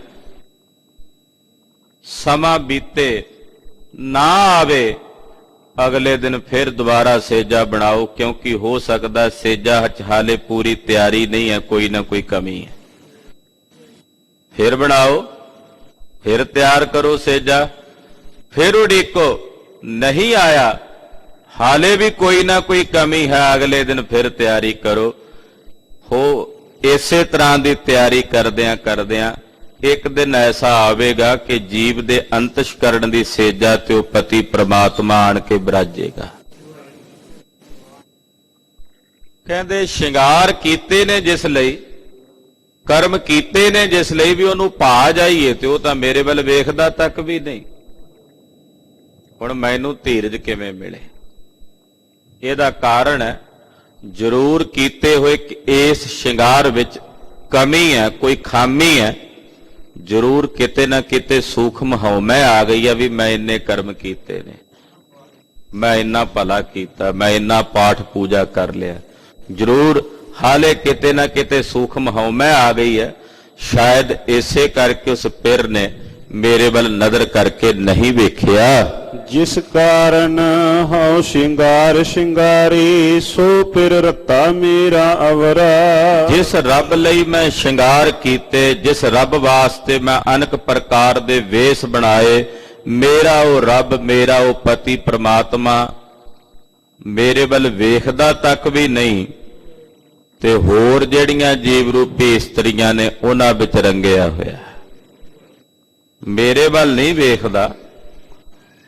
ਸਮਾਂ ਬੀਤੇ, ਨਾ ਆਵੇ, ਅਗਲੇ ਦਿਨ ਫਿਰ ਦੁਬਾਰਾ ਸੇਜਾ ਬਣਾਓ, ਕਿਉਂਕਿ ਹੋ ਸਕਦਾ ਸੇਜਾ ਹਾਲੇ ਪੂਰੀ ਤਿਆਰੀ ਨਹੀਂ ਹੈ, ਕੋਈ ਨਾ ਕੋਈ ਕਮੀ ਹੈ। ਫਿਰ ਬਣਾਓ, ਫਿਰ ਤਿਆਰ ਕਰੋ ਸੇਜਾ, ਫਿਰ ਉਡੀਕੋ, ਨਹੀਂ ਆਇਆ, ਹਾਲੇ ਵੀ ਕੋਈ ਨਾ ਕੋਈ ਕਮੀ ਹੈ, ਅਗਲੇ ਦਿਨ ਫਿਰ ਤਿਆਰੀ ਕਰੋ। ਹੋ ਇਸੇ ਤਰ੍ਹਾਂ ਦੀ ਤਿਆਰੀ ਕਰਦਿਆਂ ਇੱਕ ਦਿਨ ਐਸਾ ਆਵੇਗਾ ਕਿ ਜੀਵ ਦੇ ਅੰਤਸ਼ਕਰਣ ਦੀ ਸੇਜਾ ਤੇ ਉਹ ਪਤੀ ਪ੍ਰਮਾਤਮਾ ਆਣ ਕੇ ਬਿਰਾਜੇਗਾ। ਕਹਿੰਦੇ ਸ਼ਿੰਗਾਰ ਕੀਤੇ ਨੇ ਜਿਸ ਲਈ, ਕਰਮ ਕੀਤੇ ਨੇ ਜਿਸ ਲਈ ਵੀ ਉਹਨੂੰ ਭਾ ਜਾਈਏ, ਤੇ ਉਹ ਤਾਂ ਮੇਰੇ ਵੱਲ ਵੇਖਦਾ ਤੱਕ ਵੀ ਨਹੀਂ। ਹੁਣ ਮੈਨੂੰ ਧੀਰਜ ਕਿਵੇਂ ਮਿਲੇ? ਇਹਦਾ ਕਾਰਨ ਹੈ, ਜ਼ਰੂਰ ਕੀਤੇ ਹੋਏ ਇਸ ਸ਼ਿੰਗਾਰ ਵਿੱਚ ਕਮੀ ਹੈ, ਕੋਈ ਖਾਮੀ ਹੈ, ਜ਼ਰੂਰ ਕਿਤੇ ਨਾ ਕਿਤੇ ਸੂਖਮ ਹਉਮੈ ਆ ਗਈ ਹੈ ਵੀ ਮੈਂ ਇੰਨੇ ਕਰਮ ਕੀਤੇ ਨੇ, ਮੈਂ ਇੰਨਾ ਭਲਾ ਕੀਤਾ, ਮੈਂ ਇੰਨਾ ਪਾਠ ਪੂਜਾ ਕਰ ਲਿਆ। ਜ਼ਰੂਰ ਹਾਲੇ ਕਿਤੇ ਨਾ ਕਿਤੇ ਸੂਖਮ ਹਉਮੈ ਆ ਗਈ ਹੈ। ਸ਼ਾਇਦ ਇਸੇ ਕਰਕੇ ਉਸ ਪਿਰ ਨੇ ਮੇਰੇ ਵੱਲ ਨਜ਼ਰ ਕਰਕੇ ਨਹੀਂ ਵੇਖਿਆ। ਜਿਸ ਕਾਰਨ ਹਉ ਸ਼ਿੰਗਾਰ ਸ਼ਿੰਗਾਰੀ, ਸੋ ਪਿਰ ਰਤਾ ਮੇਰਾ ਅਵਰਾ। ਜਿਸ ਰੱਬ ਲਈ ਮੈਂ ਸ਼ਿੰਗਾਰ ਕੀਤੇ, ਜਿਸ ਰੱਬ ਵਾਸਤੇ ਮੈਂ ਅਨੇਕ ਪ੍ਰਕਾਰ ਦੇ ਵੇਸ ਬਣਾਏ, ਮੇਰਾ ਉਹ ਰੱਬ, ਮੇਰਾ ਉਹ ਪਤੀ ਪ੍ਰਮਾਤਮਾ ਮੇਰੇ ਵੱਲ ਵੇਖਦਾ ਤੱਕ ਵੀ ਨਹੀਂ, ਤੇ ਹੋਰ ਜਿਹੜੀਆਂ ਜੀਵ ਰੂਪੀ ਇਸਤਰੀਆਂ ਨੇ ਉਹਨਾਂ ਵਿੱਚ ਰੰਗਿਆ ਹੋਇਆ। ਮੇਰੇ ਵੱਲ ਨਹੀਂ ਵੇਖਦਾ,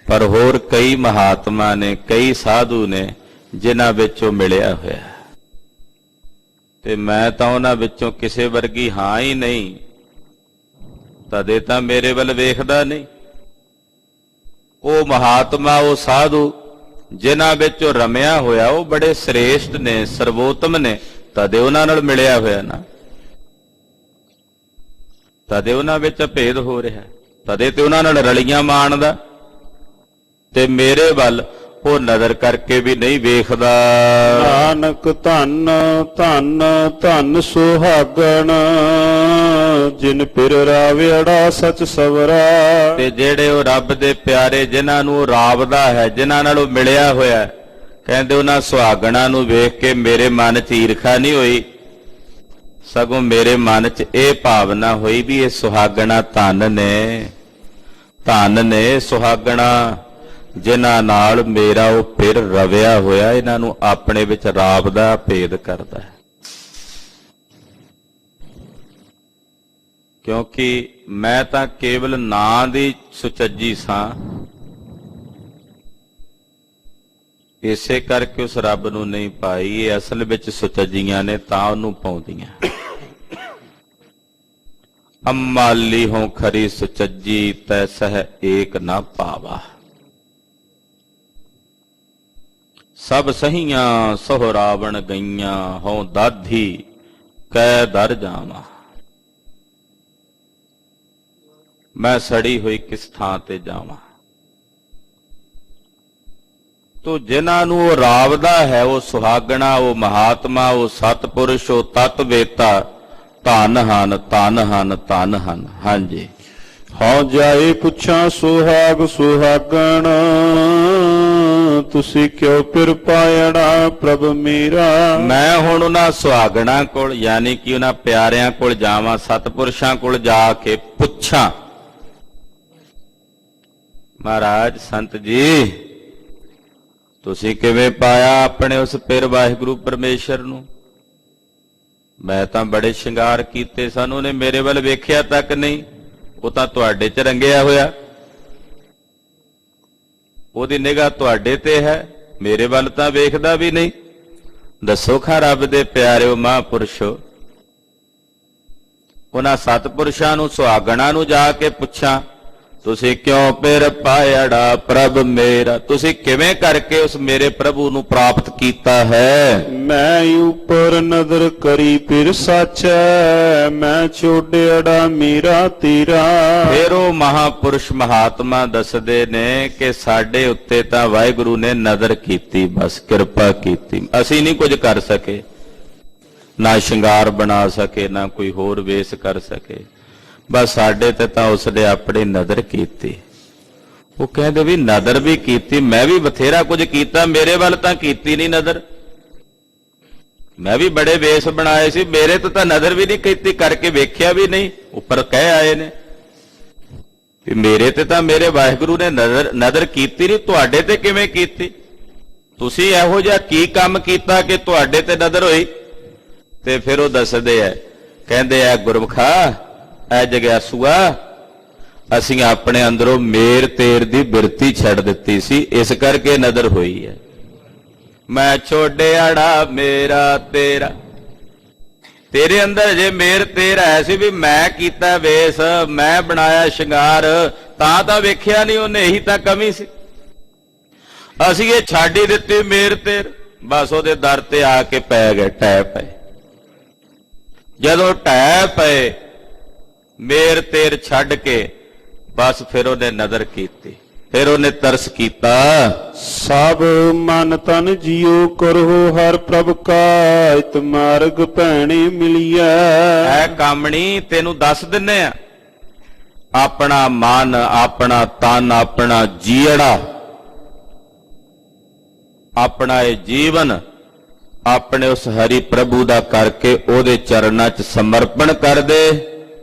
ਪਰ ਹੋਰ ਕਈ ਮਹਾਤਮਾ ਨੇ, ਕਈ ਸਾਧੂ ਨੇ ਜਿਨ੍ਹਾਂ ਵਿੱਚੋਂ ਮਿਲਿਆ ਹੋਇਆ, ਤੇ ਮੈਂ ਤਾਂ ਉਹਨਾਂ ਵਿੱਚੋਂ ਕਿਸੇ ਵਰਗੀ ਹਾਂ ਹੀ ਨਹੀਂ, ਤਦੇ ਤਾਂ ਮੇਰੇ ਵੱਲ ਵੇਖਦਾ ਨਹੀਂ। ਉਹ ਮਹਾਤਮਾ, ਉਹ ਸਾਧੂ ਜਿਨ੍ਹਾਂ ਵਿੱਚੋਂ ਰਮਿਆ ਹੋਇਆ, ਉਹ ਬੜੇ ਸ੍ਰੇਸ਼ਟ ਨੇ, ਸਰਵੋਤਮ ਨੇ, ਤਦੇ ਉਹਨਾਂ ਨਾਲ ਮਿਲਿਆ ਹੋਇਆ ਨਾ, ਤਦੇ ਉਹਨਾਂ ਵਿੱਚ ਭੇਦ ਹੋ ਰਿਹਾ, ਤਦੇ ਤੇ ਉਹਨਾਂ ਨਾਲ ਰਲੀਆਂ ਮਾਣਦਾ, ਤੇ ਮੇਰੇ ਵੱਲ ਉਹ ਨਜ਼ਰ ਕਰਕੇ ਵੀ ਨਹੀਂ ਵੇਖਦਾ। ਨਾਨਕ ਧੰਨ ਧੰਨ ਧੰਨ ਸੁਹਾਗਣ, ਜਿਨ ਪਿਰ ਰਾਵਿੜਾ ਸਚ ਸਵਰਾ। ਤੇ ਜਿਹੜੇ ਉਹ ਰੱਬ ਦੇ ਪਿਆਰੇ, ਜਿਨ੍ਹਾਂ ਨੂੰ ਉਹ ਰਾਵਦਾ ਹੈ, ਜਿਨ੍ਹਾਂ ਨਾਲ ਉਹ ਮਿਲਿਆ ਹੋਇਆ, ਕਹਿੰਦੇ ਉਹਨਾਂ ਸੁਹਾਗਣਾਂ ਨੂੰ ਵੇਖ ਕੇ ਮੇਰੇ ਮਨ 'ਚ ਈਰਖਾ ਨਹੀਂ ਹੋਈ, ਸਗੋਂ ਮੇਰੇ ਮਨ 'ਚ ਇਹ ਭਾਵਨਾ ਹੋਈ ਵੀ ਇਹ ਸੁਹਾਗਣਾ ਧਨ ਨੇ, ਧਨ ਨੇ ਸੁਹਾਗਣਾ, ਜਿਨ੍ਹਾਂ ਨਾਲ ਮੇਰਾ ਉਹ ਪਿਰ ਰਵਿਆ ਹੋਇਆ, ਇਹਨਾਂ ਨੂੰ ਆਪਣੇ ਵਿੱਚ ਰਾਬ ਦਾ ਭੇਦ ਕਰਦਾ ਹੈ। ਕਿਉਂਕਿ ਮੈਂ ਤਾਂ ਕੇਵਲ ਨਾਂ ਦੀ ਸੁਚੱਜੀ ਸਾਂ, ਇਸੇ ਕਰਕੇ ਉਸ ਰੱਬ ਨੂੰ ਨਹੀਂ ਪਾਈ। ਇਹ ਅਸਲ ਵਿੱਚ ਸੁਚੱਜੀਆਂ ਨੇ ਤਾਂ ਉਹਨੂੰ ਪਾਉਂਦੀਆਂ। ਅੰਮਾਲੀ ਹੋਂ ਖਰੀ ਸੁਚੱਜੀ, ਤੈ ਸਹਿ ਏਕ ਨਾ ਪਾਵਾ। ਸਭ ਸਹੀਆਂ ਸਹੁ ਰਾਵਣ ਗਈਆਂ, ਹੋਂ ਦਾਧੀ ਕੈ ਦਰ ਜਾਵਾਂ। ਮੈਂ ਸੜੀ ਹੋਈ ਕਿਸ ਥਾਂ ਤੇ ਜਾਵਾਂ। ਤੋ ਜਿਨ੍ਹਾਂ ਨੂੰ ਉਹ ਰਾਵਦਾ ਹੈ, ਉਹ ਸੁਹਾਗਣਾ, ਉਹ ਮਹਾਤਮਾ, ਉਹ ਸਤਪੁਰਸ਼, ਉਹ ਤਤਵੇਤਾ, ਧਨ ਹਨ, ਧਨ ਹਨ, ਧਨ ਹਨ। ਹਾਂਜੀ, ਹਉ ਜਾਏ ਪੁੱਛਾਂ ਸੁਹਾਗ ਸੁਹਾਗਣ, ਤੁਸੀਂ ਕਿਉ ਫਿਰ ਪਾਇਣਾ ਪ੍ਰਭ ਮੇਰਾ। ਮੈਂ ਹੁਣ ਉਹਨਾਂ ਸੁਹਾਗਣਾ ਕੋਲ, ਯਾਨੀ ਕਿ ਉਹਨਾਂ ਪਿਆਰਿਆਂ ਕੋਲ ਜਾਵਾਂ, ਸਤਪੁਰਸ਼ਾਂ ਕੋਲ ਜਾ ਕੇ ਪੁੱਛਾਂ, ਮਹਾਰਾਜ ਸੰਤ ਜੀ ਤੁਸੀਂ ਕਿਵੇਂ ਪਾਇਆ ਆਪਣੇ ਉਸ ਪਿਰ ਵਾਹਿਗੁਰੂ ਪਰਮੇਸ਼ਰ ਨੂੰ। ਮੈਂ ਤਾਂ ਬੜੇ ਸ਼ਿੰਗਾਰ ਕੀਤੇ ਸਨ, ਉਹਨੇ ਮੇਰੇ ਵੱਲ ਵੇਖਿਆ ਤੱਕ ਨਹੀਂ। ਉਹ ਤਾਂ ਤੁਹਾਡੇ 'ਚ ਰੰਗਿਆ ਹੋਇਆ, ਉਹਦੀ ਨਿਗਾਹ ਤੁਹਾਡੇ ਤੇ ਹੈ, ਮੇਰੇ ਵੱਲ ਤਾਂ ਵੇਖਦਾ ਵੀ ਨਹੀਂ। ਦੱਸੋ ਖਾਂ ਰੱਬ ਦੇ ਪਿਆਰਿਓ ਮਹਾਂਪੁਰਸ਼ੋ, ਉਹਨਾਂ ਸਤਪੁਰਸ਼ਾਂ ਨੂੰ ਸੁਹਾਗਣਾ ਨੂੰ ਜਾ ਕੇ ਪੁੱਛਾਂ, ਤੁਸੀਂ ਕਿਉਂ ਪਿਰ ਪਾਇੜਾ ਪ੍ਰਭ ਮੇਰਾ। ਤੁਸੀਂ ਕਿਵੇਂ ਕਰਕੇ ਉਸ ਮੇਰੇ ਪ੍ਰਭੂ ਨੂੰ ਪ੍ਰਾਪਤ ਕੀਤਾ ਹੈ। ਮੈਂ ਉਪਰ ਨਦਰ ਕਰੀ ਫਿਰ ਸਾਚੈ, ਮੈਂ ਛੋੜਿਆੜਾ ਮੇਰਾ ਤੇਰਾ। ਫਿਰ ਉਹ ਮਹਾਪੁਰਸ਼ ਮਹਾਤਮਾ ਦੱਸਦੇ ਨੇ ਕਿ ਸਾਡੇ ਉੱਤੇ ਤਾਂ ਵਾਹਿਗੁਰੂ ਨੇ ਨਜ਼ਰ ਕੀਤੀ, ਬਸ ਕਿਰਪਾ ਕੀਤੀ। ਅਸੀਂ ਨਹੀਂ ਕੁਝ ਕਰ ਸਕੇ, ਨਾ ਸ਼ਿੰਗਾਰ ਬਣਾ ਸਕੇ, ਨਾ ਕੋਈ ਹੋਰ ਵੇਸ ਕਰ ਸਕੇ, ਬਸ ਸਾਡੇ ਤੇ ਤਾਂ ਉਸਨੇ ਆਪਣੀ ਨਜ਼ਰ ਕੀਤੀ। ਉਹ ਕਹਿੰਦੇ ਵੀ ਨਜ਼ਰ ਵੀ ਕੀਤੀ, ਮੈਂ ਵੀ ਬਥੇਰਾ ਕੁਝ ਕੀਤਾ, ਮੇਰੇ ਵੱਲ ਤਾਂ ਕੀਤੀ ਨਹੀਂ ਨਜ਼ਰ। ਮੈਂ ਵੀ ਬੜੇ ਵੇਸ ਬਣਾਏ ਸੀ, ਮੇਰੇ ਤੇ ਤਾਂ ਨਜ਼ਰ ਵੀ ਨਹੀਂ ਕੀਤੀ, ਕਰਕੇ ਵੇਖਿਆ ਵੀ ਨਹੀਂ। ਉੱਪਰ ਕਹਿ ਆਏ ਨੇ ਵੀ ਮੇਰੇ ਤੇ ਤਾਂ ਮੇਰੇ ਵਾਹਿਗੁਰੂ ਨੇ ਨਜ਼ਰ ਕੀਤੀ ਨਹੀਂ, ਤੁਹਾਡੇ ਤੇ ਕਿਵੇਂ ਕੀਤੀ। ਤੁਸੀਂ ਇਹੋ ਜਿਹਾ ਕੀ ਕੰਮ ਕੀਤਾ ਕਿ ਤੁਹਾਡੇ ਤੇ ਨਜ਼ਰ ਹੋਈ। ਤੇ ਫਿਰ ਉਹ ਦੱਸਦੇ ਐ, ਕਹਿੰਦੇ ਆ ਗੁਰਮੁਖਾ ਐ ਜਗਿਆਸੂਆ, ਅਸੀਂ ਆਪਣੇ ਅੰਦਰੋਂ ਮੇਰ ਤੇਰ ਦੀ ਬਿਰਤੀ ਛੱਡ ਦਿੱਤੀ ਸੀ, ਇਸ ਕਰਕੇ ਨਜ਼ਰ ਹੋਈ ਹੈ। ਮੈਂ ਛੋੜਿਆੜਾ ਮੇਰਾ ਤੇਰਾ, ਤੇਰੇ ਅੰਦਰ ਜੇ ਮੇਰ ਤੇਰ ਹੈ ਸੀ ਵੀ ਮੈਂ ਕੀਤਾ ਵੇਸ, ਮੈਂ ਬਣਾਇਆ ਸ਼ਿੰਗਾਰ, ਤਾਂ ਵੇਖਿਆ ਨਹੀਂ ਉਹਨੇ, ਇਹੀ ਤਾਂ ਕਮੀ ਸੀ। ਅਸੀਂ ਇਹ ਛੱਡ ਹੀ ਦਿੱਤੀ ਮੇਰ ਤੇਰ, ਬਸ ਉਹਦੇ ਦਰ ਤੇ ਆ ਕੇ ਪੈ ਗਏ, ਟਹਿ ਪਏ। ਜਦੋਂ ਟਹਿ ਪਏ ਮੇਰ ਤੇਰ ਛੱਡ ਕੇ, ਬਸ ਫਿਰ ਉਹਨੇ ਨਜ਼ਰ ਕੀਤੀ, ਫਿਰ ਉਹਨੇ ਤਰਸ ਕੀਤਾ। ਸਭ ਮਨ ਤਨ ਜੀਉ ਕਰੋ ਹਰ ਪ੍ਰਭ ਕਾ, ਇਤ ਮਾਰਗ ਭੈਣੇ ਮਿਲਿਆ। ਐ ਕਾਮਣੀ ਤੈਨੂੰ ਦੱਸ ਦਿੰਨੇ ਆ, ਆਪਣਾ ਮਨ, ਆਪਣਾ ਤਨ, ਆਪਣਾ ਜੀੜਾ, ਆਪਣਾ ਇਹ ਜੀਵਨ ਆਪਣੇ ਉਸ ਹਰੀ ਪ੍ਰਭੂ ਦਾ ਕਰਕੇ ਉਹਦੇ ਚਰਨਾਂ 'ਚ ਸਮਰਪਣ ਕਰ ਦੇ।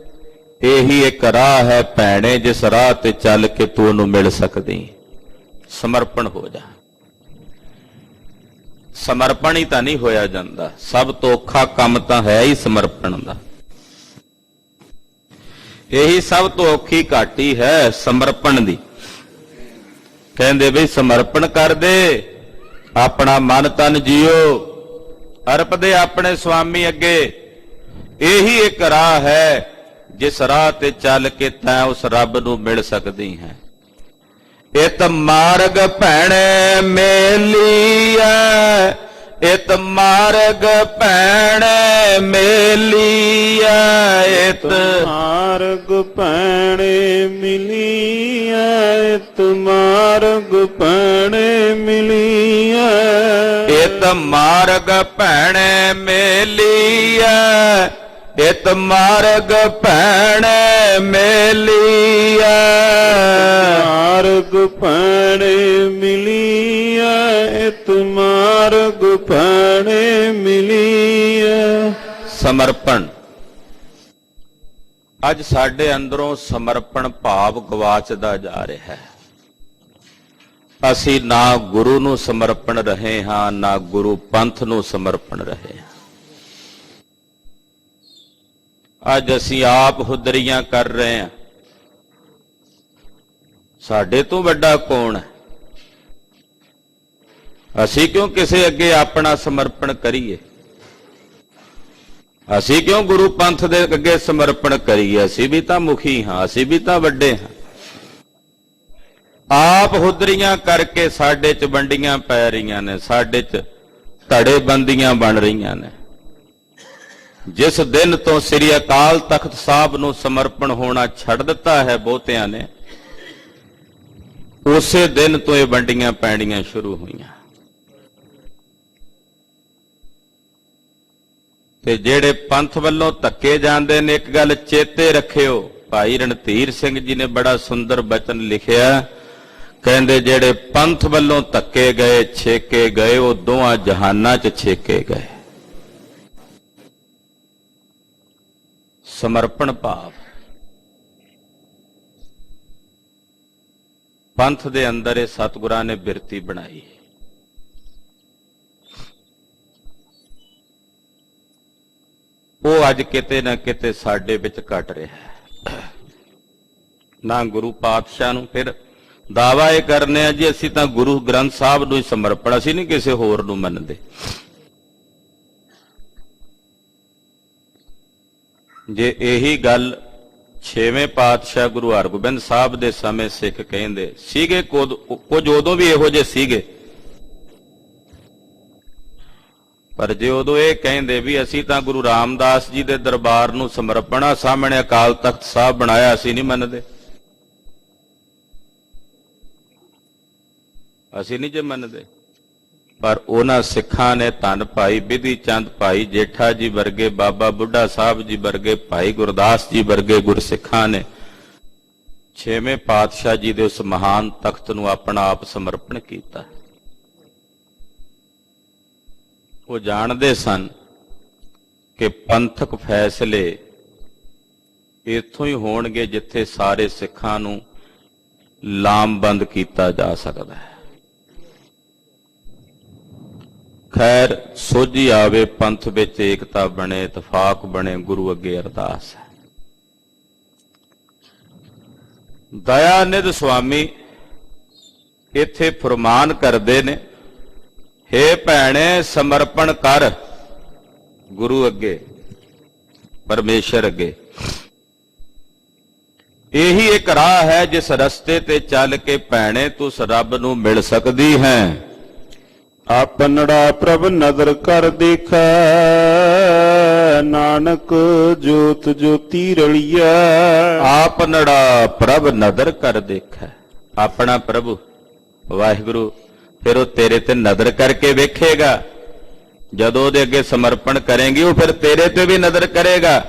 ਇਹੀ ਇੱਕ ਰਾਹ ਹੈ ਭੈਣੇ, ਜਿਸ ਰਾਹ ਤੇ ਚੱਲ ਕੇ ਤੂੰ ਉਹਨੂੰ ਮਿਲ ਸਕਦੀ। ਸਮਰਪਣ ਹੋ ਜਾ। ਸਮਰਪਣ ਹੀ ਤਾਂ ਨਹੀਂ ਹੋਇਆ ਜਾਂਦਾ, ਸਭ ਤੋਂ ਔਖਾ ਕੰਮ ਤਾਂ ਹੈ ਹੀ ਸਮਰਪਣ ਦਾ। ਇਹੀ ਸਭ ਤੋਂ ਔਖੀ ਘਾਟੀ ਹੈ ਸਮਰਪਣ ਦੀ। ਕਹਿੰਦੇ ਬਈ ਸਮਰਪਣ ਕਰ ਦੇ, ਆਪਣਾ ਮਨ ਤਨ ਜੀਓ, ਅਰਪ ਦੇ ਆਪਣੇ ਸੁਆਮੀ ਅੱਗੇ। ਇਹੀ ਇੱਕ ਰਾਹ ਹੈ ਜਿਸ ਰਾਹ ਤੇ ਚੱਲ ਕੇ ਤੈਂ ਉਸ ਰੱਬ ਨੂੰ ਮਿਲ ਸਕਦੀ ਹੈ। ਇਤ ਮਾਰਗ ਭੈਣੇ ਮੇਲੀਐ, ਇਤ ਮਾਰਗ ਭੈਣੇ ਮੇਲੀਐ, ਇਤ ਮਾਰਗ ਭੈਣੇ ਮਿਲੀਐ, ਇਤ ਮਾਰਗ ਭੈਣੇ ਮਿਲੀਐ। ਇਤ ਮਾਰਗ ਭੈਣੇ ਮੇਲੀਐ, ਇਤ ਮਾਰਗ ਭੈਣੇ ਮੇਲੀਐ। ਮਾਰਗ ਭੈਣੇ ਮਿਲੀਐ, ਇਤ ਮਾਰਗ ਭੈਣੇ ਮਿਲੀਐ। ਸਮਰਪਣ। ਅੱਜ ਸਾਡੇ ਅੰਦਰੋਂ ਸਮਰਪਣ ਭਾਵ ਗਵਾਚਦਾ ਜਾ ਰਿਹਾ ਹੈ। ਅਸੀਂ ਨਾ ਗੁਰੂ ਨੂੰ ਸਮਰਪਣ ਰਹੇ ਹਾਂ, ਨਾ ਗੁਰੂ ਪੰਥ ਨੂੰ ਸਮਰਪਣ ਰਹੇ ਹਾਂ। ਅੱਜ ਅਸੀਂ ਆਪ ਹੁਦਰੀਆਂ ਕਰ ਰਹੇ ਹਾਂ। ਸਾਡੇ ਤੋਂ ਵੱਡਾ ਕੌਣ ਹੈ? ਅਸੀਂ ਕਿਉਂ ਕਿਸੇ ਅੱਗੇ ਆਪਣਾ ਸਮਰਪਣ ਕਰੀਏ? ਅਸੀਂ ਕਿਉਂ ਗੁਰੂ ਪੰਥ ਦੇ ਅੱਗੇ ਸਮਰਪਣ ਕਰੀਏ? ਅਸੀਂ ਵੀ ਤਾਂ ਮੁਖੀ ਹਾਂ, ਅਸੀਂ ਵੀ ਤਾਂ ਵੱਡੇ ਹਾਂ। ਆਪ ਹੁਦਰੀਆਂ ਕਰਕੇ ਸਾਡੇ 'ਚ ਵੰਡੀਆਂ ਪੈ ਰਹੀਆਂ ਨੇ, ਸਾਡੇ 'ਚ ਧੜੇਬੰਦੀਆਂ ਬਣ ਰਹੀਆਂ ਨੇ। ਜਿਸ ਦਿਨ ਤੋਂ ਸ੍ਰੀ ਅਕਾਲ ਤਖਤ ਸਾਹਿਬ ਨੂੰ ਸਮਰਪਣ ਹੋਣਾ ਛੱਡ ਦਿੱਤਾ ਹੈ ਬਹੁਤਿਆਂ ਨੇ, ਉਸੇ ਦਿਨ ਤੋਂ ਇਹ ਵੰਡੀਆਂ ਪੈਣੀਆਂ ਸ਼ੁਰੂ ਹੋਈਆਂ। ਤੇ ਜਿਹੜੇ ਪੰਥ ਵੱਲੋਂ ਧੱਕੇ ਜਾਂਦੇ ਨੇ, ਇੱਕ ਗੱਲ ਚੇਤੇ ਰੱਖਿਓ, ਭਾਈ ਰਣਧੀਰ ਸਿੰਘ ਜੀ ਨੇ ਬੜਾ ਸੁੰਦਰ ਬਚਨ ਲਿਖਿਆ, ਕਹਿੰਦੇ ਜਿਹੜੇ ਪੰਥ ਵੱਲੋਂ ਧੱਕੇ ਗਏ, ਛੇਕੇ ਗਏ, ਉਹ ਦੋਹਾਂ ਜਹਾਨਾਂ 'ਚ ਛੇਕੇ ਗਏ। ਸਮਰਪਣ ਭਾਵ ਪੰਥ ਦੇ ਅੰਦਰ ਇਹ ਸਤਿਗੁਰਾਂ ਨੇ ਬਿਰਤੀ ਬਣਾਈ। ਉਹ ਅੱਜ ਕਿਤੇ ਨਾ ਕਿਤੇ ਸਾਡੇ ਵਿੱਚ ਘਟ ਰਿਹਾ ਹੈ। ਨਾ ਗੁਰੂ ਪਾਤਸ਼ਾਹ ਨੂੰ, ਫਿਰ ਦਾਵਾ ਇਹ ਕਰਨੇ ਆ ਜੀ ਅਸੀਂ ਤਾਂ ਗੁਰੂ ਗ੍ਰੰਥ ਸਾਹਿਬ ਨੂੰ ਹੀ ਸਮਰਪਣ, ਅਸੀਂ ਨਹੀਂ ਕਿਸੇ ਹੋਰ ਨੂੰ ਮੰਨਦੇ। ਜੇ ਇਹੀ ਗੱਲ ਛੇਵੇਂ ਪਾਤਸ਼ਾਹ ਗੁਰੂ ਹਰਗੋਬਿੰਦ ਸਾਹਿਬ ਦੇ ਸਮੇਂ ਸਿੱਖ ਕਹਿੰਦੇ ਸੀਗੇ, ਕੁਝ ਉਦੋਂ ਵੀ ਇਹੋ ਜਿਹੇ ਸੀਗੇ, ਪਰ ਜੇ ਉਦੋਂ ਇਹ ਕਹਿੰਦੇ ਵੀ ਅਸੀਂ ਤਾਂ ਗੁਰੂ ਰਾਮਦਾਸ ਜੀ ਦੇ ਦਰਬਾਰ ਨੂੰ ਸਮਰਪਣ ਆ, ਸਾਹਮਣੇ ਅਕਾਲ ਤਖਤ ਸਾਹਿਬ ਬਣਾਇਆ, ਅਸੀਂ ਨਹੀਂ ਮੰਨਦੇ, ਅਸੀਂ ਨਹੀਂ ਜੇ ਮੰਨਦੇ। ਪਰ ਉਹਨਾਂ ਸਿੱਖਾਂ ਨੇ ਧੰਨ ਭਾਈ ਬਿਧੀ ਚੰਦ, ਭਾਈ ਜੇਠਾ ਜੀ ਵਰਗੇ, ਬਾਬਾ ਬੁੱਢਾ ਸਾਹਿਬ ਜੀ ਵਰਗੇ, ਭਾਈ ਗੁਰਦਾਸ ਜੀ ਵਰਗੇ ਗੁਰਸਿੱਖਾਂ ਨੇ ਛੇਵੇਂ ਪਾਤਸ਼ਾਹ ਜੀ ਦੇ ਉਸ ਮਹਾਨ ਤਖਤ ਨੂੰ ਆਪਣਾ ਆਪ ਸਮਰਪਣ ਕੀਤਾ। ਉਹ ਜਾਣਦੇ ਸਨ ਕਿ ਪੰਥਕ ਫੈਸਲੇ ਇੱਥੋਂ ਹੀ ਹੋਣਗੇ ਜਿੱਥੇ ਸਾਰੇ ਸਿੱਖਾਂ ਨੂੰ ਲਾਮਬੰਦ ਕੀਤਾ ਜਾ ਸਕਦਾ ਹੈ। ਖੈਰ ਸੋਝੀ ਆਵੇ, ਪੰਥ ਵਿੱਚ ਏਕਤਾ ਬਣੇ, ਇਤਫਾਕ ਬਣੇ, ਗੁਰੂ ਅੱਗੇ ਅਰਦਾਸ ਹੈ। ਦਇਆਨਿਧ ਸੁਆਮੀ ਇੱਥੇ ਫਰਮਾਨ ਕਰਦੇ ਨੇ, ਹੇ ਭੈਣੇ ਸਮਰਪਣ ਕਰ ਗੁਰੂ ਅੱਗੇ, ਪਰਮੇਸ਼ਰ ਅੱਗੇ। ਇਹੀ ਇੱਕ ਰਾਹ ਹੈ ਜਿਸ ਰਸਤੇ ਤੇ ਚੱਲ ਕੇ ਭੈਣੇ ਤੂੰ ਉਸ ਰੱਬ ਨੂੰ ਮਿਲ ਸਕਦੀ ਹੈ। ਆਪਨੜਾ ਪ੍ਰਭ ਨਦਰ ਕਰ ਦੇਖੈ, ਨਾਨਕ ਜੋਤ ਜੋਤੀ ਰਲੀਐ। ਆਪਨੜਾ ਪ੍ਰਭ ਨਦਰ ਕਰ ਦੇਖੈ, ਆਪਣਾ ਪ੍ਰਭੂ ਵਾਹਿਗੁਰੂ ਫਿਰ ਉਹ ਤੇਰੇ ਤੇ ਨਜ਼ਰ ਕਰਕੇ ਵੇਖੇਗਾ। ਜਦੋਂ ਉਹਦੇ ਅੱਗੇ ਸਮਰਪਣ ਕਰੇਂਗੀ ਉਹ ਫਿਰ ਤੇਰੇ ਤੇ ਵੀ ਨਜ਼ਰ ਕਰੇਗਾ।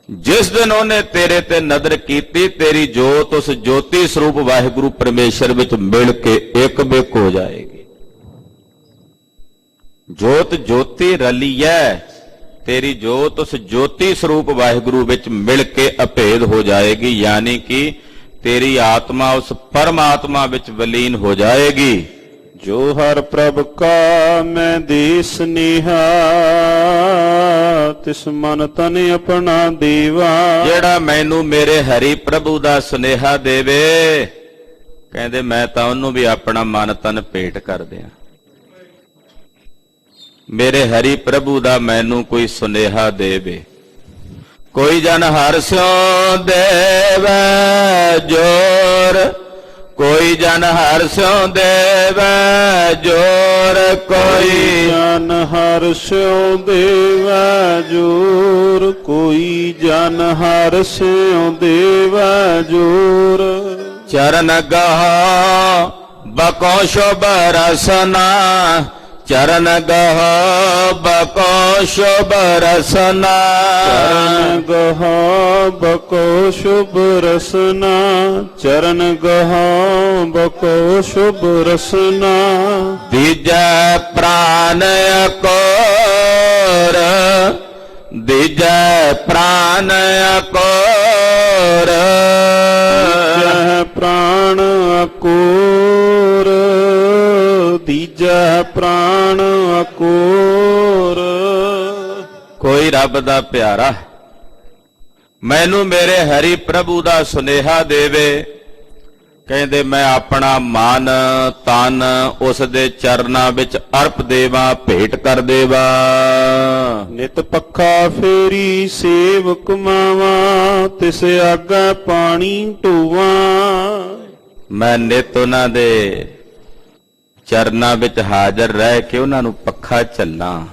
ਜਿਸ ਦਿਨ ਉਹਨੇ ਤੇਰੇ ਤੇ ਨਜ਼ਰ ਕੀਤੀ, ਤੇਰੀ ਜੋਤ ਉਸ ਜੋਤੀ ਸਰੂਪ ਵਾਹਿਗੁਰੂ ਪਰਮੇਸ਼ਰ ਵਿੱਚ ਮਿਲ ਕੇ ਇੱਕ ਬਿਕ ਹੋ ਜਾਏਗੀ। ਜੋਤ ਜੋਤੀ ਰਲੀਐ, ਤੇਰੀ ਜੋਤ ਉਸ ਜੋਤੀ ਸਰੂਪ ਵਾਹਿਗੁਰੂ ਵਿੱਚ ਮਿਲ ਕੇ ਅਭੇਦ ਹੋ ਜਾਏਗੀ, ਯਾਨੀ ਕਿ ਤੇਰੀ ਆਤਮਾ ਉਸ ਪਰਮਾਤਮਾ ਵਿੱਚ ਵਿਲੀਨ ਹੋ ਜਾਏਗੀ। ਜੋ ਹਰ ਪ੍ਰਭ ਕਾ ਮੈਂ ਦੇ ਸਨੇਹਾ, ਤਿਸ ਮਨ ਤਨ ਆਪਣਾ ਦੇਵਾ। ਜਿਹੜਾ ਮੈਨੂੰ ਮੇਰੇ ਹਰੀ ਪ੍ਰਭੂ ਦਾ ਸੁਨੇਹਾ ਦੇਵੇ, ਕਹਿੰਦੇ ਮੈਂ ਤਾਂ ਉਹਨੂੰ ਵੀ ਆਪਣਾ ਮਨ ਤਨ ਭੇਟ ਕਰ ਦਿਆਂ। ਮੇਰੇ ਹਰੀ ਪ੍ਰਭੂ ਦਾ ਮੈਨੂੰ ਕੋਈ ਸੁਨੇਹਾ ਦੇਵੇ। ਕੋਈ ਜਨ ਹਰਿ ਸਿਉ ਦੇਵੈ ਜੋਰ, ਕੋਈ ਜਨ ਹਰਿ ਸਿਉ ਦੇਵੈ ਜੋਰ, ਕੋਈ ਜਨ ਹਰਿ ਸਿਉ ਦੇਵੈ ਜੋਰ, ਕੋਈ ਜਨ ਹਰਿ ਸਿਉ ਦੇਵੈ ਜੋਰ। ਚਰਨ ਗਹ ਬਕੋ ਸ਼ੋਭ ਰਸਨਾ, ਚਰਨ ਗਹ ਬਕੋ ਸ਼ੁਭ ਰਸਨਾ। ਚਰਨ ਗਹ ਬਕੋ ਸ਼ੁਭ ਰਸਨਾ, ਚਰਨ ਗਹ ਬਕੋ ਸ਼ੁਭ ਰਸਨਾ। ਦੀਜੈ ਪ੍ਰਾਨ ਅਕੋਰ, ਦੀਜੈ ਪ੍ਰਾਨ ਅਕੋਰ, ਦੀਜੈ ਪ੍ਰਾਣ ਅਕੋਰ, ਦੀਜੈ ਪ੍ਰਾਣ ਅਕੋਰ। ਕੋਈ ਰੱਬ ਦਾ ਪਿਆਰਾ ਮੈਨੂੰ ਮੇਰੇ ਹਰੀ ਪ੍ਰਭੂ ਦਾ ਸੁਨੇਹਾ ਦੇਵੇ। ਕਹਿੰਦੇ ਮੈਂ ਆਪਣਾ ਮਨ ਤਨ ਉਸ ਦੇ ਚਰਨਾਂ ਵਿੱਚ ਅਰਪ ਦੇਵਾਂ, ਭੇਟ ਕਰ ਦੇਵਾਂ। ਨਿਤ ਪੱਖਾ ਫੇਰੀ ਸੇਵ ਕਮਾਵਾਂ, ਤਿਸ ਆਗਾ ਪਾਣੀ ਢੋਵਾਂ। ਮੈਂ ਨਿਤ ਉਹਨਾਂ ਦੇ ਚਰਨਾਂ ਵਿੱਚ ਹਾਜ਼ਰ ਰਹਿ ਕੇ ਉਹਨਾਂ ਨੂੰ ਪੱਖਾ ਝੱਲਾਂ,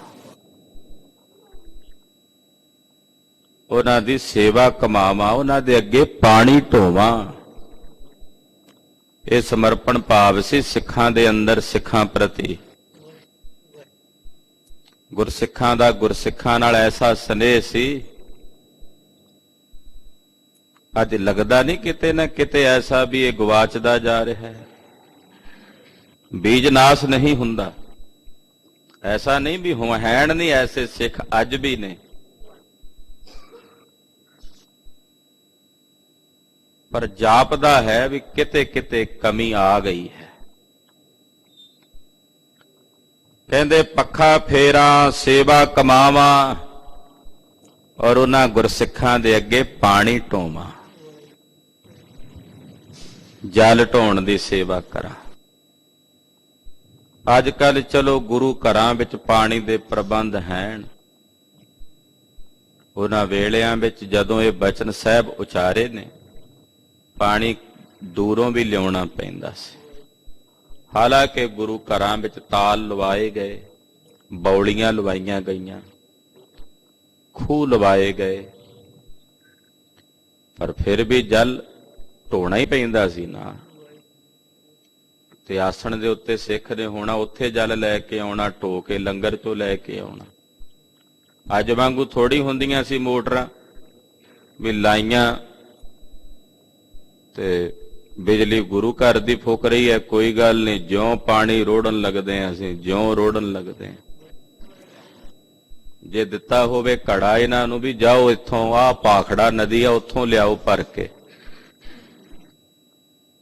ਉਹਨਾਂ ਦੀ ਸੇਵਾ ਕਮਾਵਾਂ, ਉਹਨਾਂ ਦੇ ਅੱਗੇ ਪਾਣੀ ਢੋਵਾਂ। ਇਹ ਸਮਰਪਣ ਭਾਵ ਸੀ ਸਿੱਖਾਂ ਦੇ ਅੰਦਰ, ਸਿੱਖਾਂ ਪ੍ਰਤੀ। ਗੁਰਸਿੱਖਾਂ ਦਾ ਗੁਰਸਿੱਖਾਂ ਨਾਲ ਐਸਾ ਸਨੇਹ ਸੀ। ਅੱਜ ਲੱਗਦਾ ਨਹੀਂ ਕਿਤੇ ਨਾ ਕਿਤੇ ਐਸਾ ਵੀ ਇਹ ਗਵਾਚਦਾ ਜਾ ਰਿਹਾ ਹੈ। ਬੀਜ ਨਾਸ ਨਹੀਂ ਹੁੰਦਾ। ਐਸਾ ਨਹੀਂ ਵੀ ਹੈਣ ਨਹੀਂ, ਐਸੇ ਸਿੱਖ ਅੱਜ ਵੀ ਨੇ। ਪਰ ਜਾਪਦਾ ਹੈ ਵੀ ਕਿਤੇ ਕਿਤੇ ਕਮੀ ਆ ਗਈ ਹੈ। ਕਹਿੰਦੇ ਪੱਖਾ ਫੇਰਾਂ ਸੇਵਾ ਕਮਾਵਾਂ, ਔਰ ਉਹਨਾਂ ਗੁਰਸਿੱਖਾਂ ਦੇ ਅੱਗੇ ਪਾਣੀ ਢੋਵਾਂ, ਜਲ ਢੋਣ ਦੀ ਸੇਵਾ ਕਰਾਂ। ਅੱਜ ਕੱਲ ਚਲੋ ਗੁਰੂ ਘਰਾਂ ਵਿੱਚ ਪਾਣੀ ਦੇ ਪ੍ਰਬੰਧ ਹਨ। ਉਹਨਾਂ ਵੇਲਿਆਂ ਵਿੱਚ ਜਦੋਂ ਇਹ ਬਚਨ ਸਾਹਿਬ ਉਚਾਰੇ ਨੇ, ਪਾਣੀ ਦੂਰੋਂ ਵੀ ਲਿਆਉਣਾ ਪੈਂਦਾ ਸੀ। ਹਾਲਾਂਕਿ ਗੁਰੂ ਘਰਾਂ ਵਿੱਚ ਤਾਲ ਲਵਾਏ ਗਏ, ਬੌਲੀਆਂ ਲਵਾਈਆਂ ਗਈਆਂ, ਖੂਹ ਲਵਾਏ ਗਏ, ਪਰ ਫਿਰ ਵੀ ਜਲ ਢੋਣਾ ਹੀ ਪੈਂਦਾ ਸੀ ਨਾ। ਤੇ ਆਸਣ ਦੇ ਉੱਤੇ ਸਿੱਖ ਨੇ ਹੋਣਾ, ਉੱਥੇ ਜਲ ਲੈ ਕੇ ਆਉਣਾ, ਢੋ ਕੇ ਲੰਗਰ ਚੋਂ ਲੈ ਕੇ ਆਉਣਾ। ਅੱਜ ਵਾਂਗੂ ਥੋੜੀ ਹੁੰਦੀਆਂ ਸੀ ਮੋਟਰਾਂ ਵੀ ਲਾਈਆਂ ਤੇ ਬਿਜਲੀ ਗੁਰੂ ਘਰ ਦੀ ਫੁੱਕ ਰਹੀ ਹੈ, ਕੋਈ ਗੱਲ ਨਹੀਂ, ਜਿਉਂ ਪਾਣੀ ਰੋੜਨ ਲੱਗਦੇ ਹਾਂ ਅਸੀਂ, ਜਿਉਂ ਰੋੜਨ ਲੱਗਦੇ ਹਾਂ। ਜੇ ਦਿੱਤਾ ਹੋਵੇ ਘੜਾ ਇਹਨਾਂ ਨੂੰ ਵੀ ਜਾਓ ਇੱਥੋਂ, ਆਹ ਪਾਖੜਾ ਨਦੀ ਆ ਉੱਥੋਂ ਲਿਆਓ ਭਰ ਕੇ,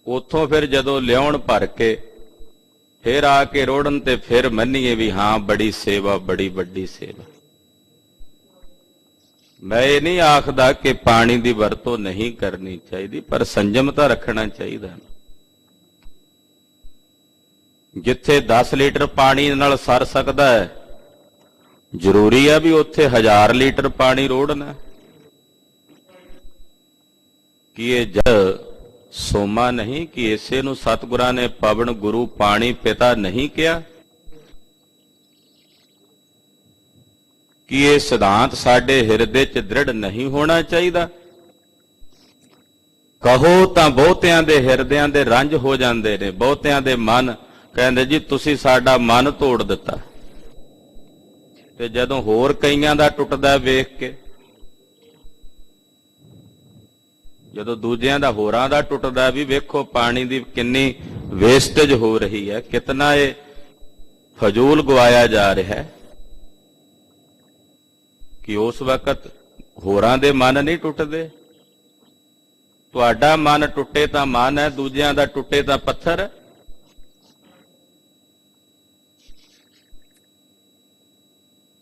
ਉੱਥੋਂ ਫਿਰ ਜਦੋਂ ਲਿਆਉਣ ਭਰ ਕੇ ਫਿਰ ਆ ਕੇ ਰੋੜਨ, ਤੇ ਫਿਰ ਮੰਨੀਏ ਵੀ ਹਾਂ ਬੜੀ ਸੇਵਾ, ਬੜੀ ਵੱਡੀ ਸੇਵਾ। ਮੈਂ ਇਹ ਨਹੀਂ ਆਖਦਾ ਕਿ ਪਾਣੀ ਦੀ ਵਰਤੋਂ ਨਹੀਂ ਕਰਨੀ ਚਾਹੀਦੀ, ਪਰ ਸੰਜਮ ਤਾਂ ਰੱਖਣਾ ਚਾਹੀਦਾ। ਜਿੱਥੇ 10 ਲੀਟਰ ਪਾਣੀ ਨਾਲ ਸਰ ਸਕਦਾ ਹੈ, ਜ਼ਰੂਰੀ ਹੈ ਵੀ ਉੱਥੇ 1000 ਲੀਟਰ ਪਾਣੀ ਰੋੜਨਾ। ਕਿ ਇਹ ਜਲ ਸੋਮਾ ਨਹੀਂ, ਕਿ ਇਸੇ ਨੂੰ ਸਤਿਗੁਰਾਂ ਨੇ ਪਵਨ ਗੁਰੂ ਪਾਣੀ ਪਿਤਾ ਨਹੀਂ ਕਿਹਾ? ਕਿ ਇਹ ਸਿਧਾਂਤ ਸਾਡੇ ਹਿਰਦੇ 'ਚ ਦ੍ਰਿੜ ਨਹੀਂ ਹੋਣਾ ਚਾਹੀਦਾ? ਕਹੋ ਤਾਂ ਬਹੁਤਿਆਂ ਦੇ ਹਿਰਦਿਆਂ ਦੇ ਰੰਜ ਹੋ ਜਾਂਦੇ ਨੇ, ਬਹੁਤਿਆਂ ਦੇ ਮਨ ਕਹਿੰਦੇ ਜੀ ਤੁਸੀਂ ਸਾਡਾ ਮਨ ਤੋੜ ਦਿੱਤਾ। ਤੇ ਜਦੋਂ ਹੋਰ ਕਈਆਂ ਦਾ ਟੁੱਟਦਾ ਵੇਖ ਕੇ, ਜਦੋਂ ਦੂਜਿਆਂ ਦਾ ਹੋਰਾਂ ਦਾ ਟੁੱਟਦਾ, ਵੀ ਵੇਖੋ ਪਾਣੀ ਦੀ ਕਿੰਨੀ ਵੇਸਟੇਜ ਹੋ ਰਹੀ ਹੈ, ਕਿਤਨਾ ਇਹ ਫਜ਼ੂਲ ਗਵਾਇਆ ਜਾ ਰਿਹਾ ਹੈ। ਕਿ ਉਸ ਵਕਤ ਹੋਰਾਂ ਦੇ ਮਨ ਨਹੀਂ ਟੁੱਟਦੇ? ਤੁਹਾਡਾ ਮਨ ਟੁੱਟੇ ਤਾਂ ਮਨ ਹੈ, ਦੂਜਿਆਂ ਦਾ ਟੁੱਟੇ ਤਾਂ ਪੱਥਰ ਹੈ।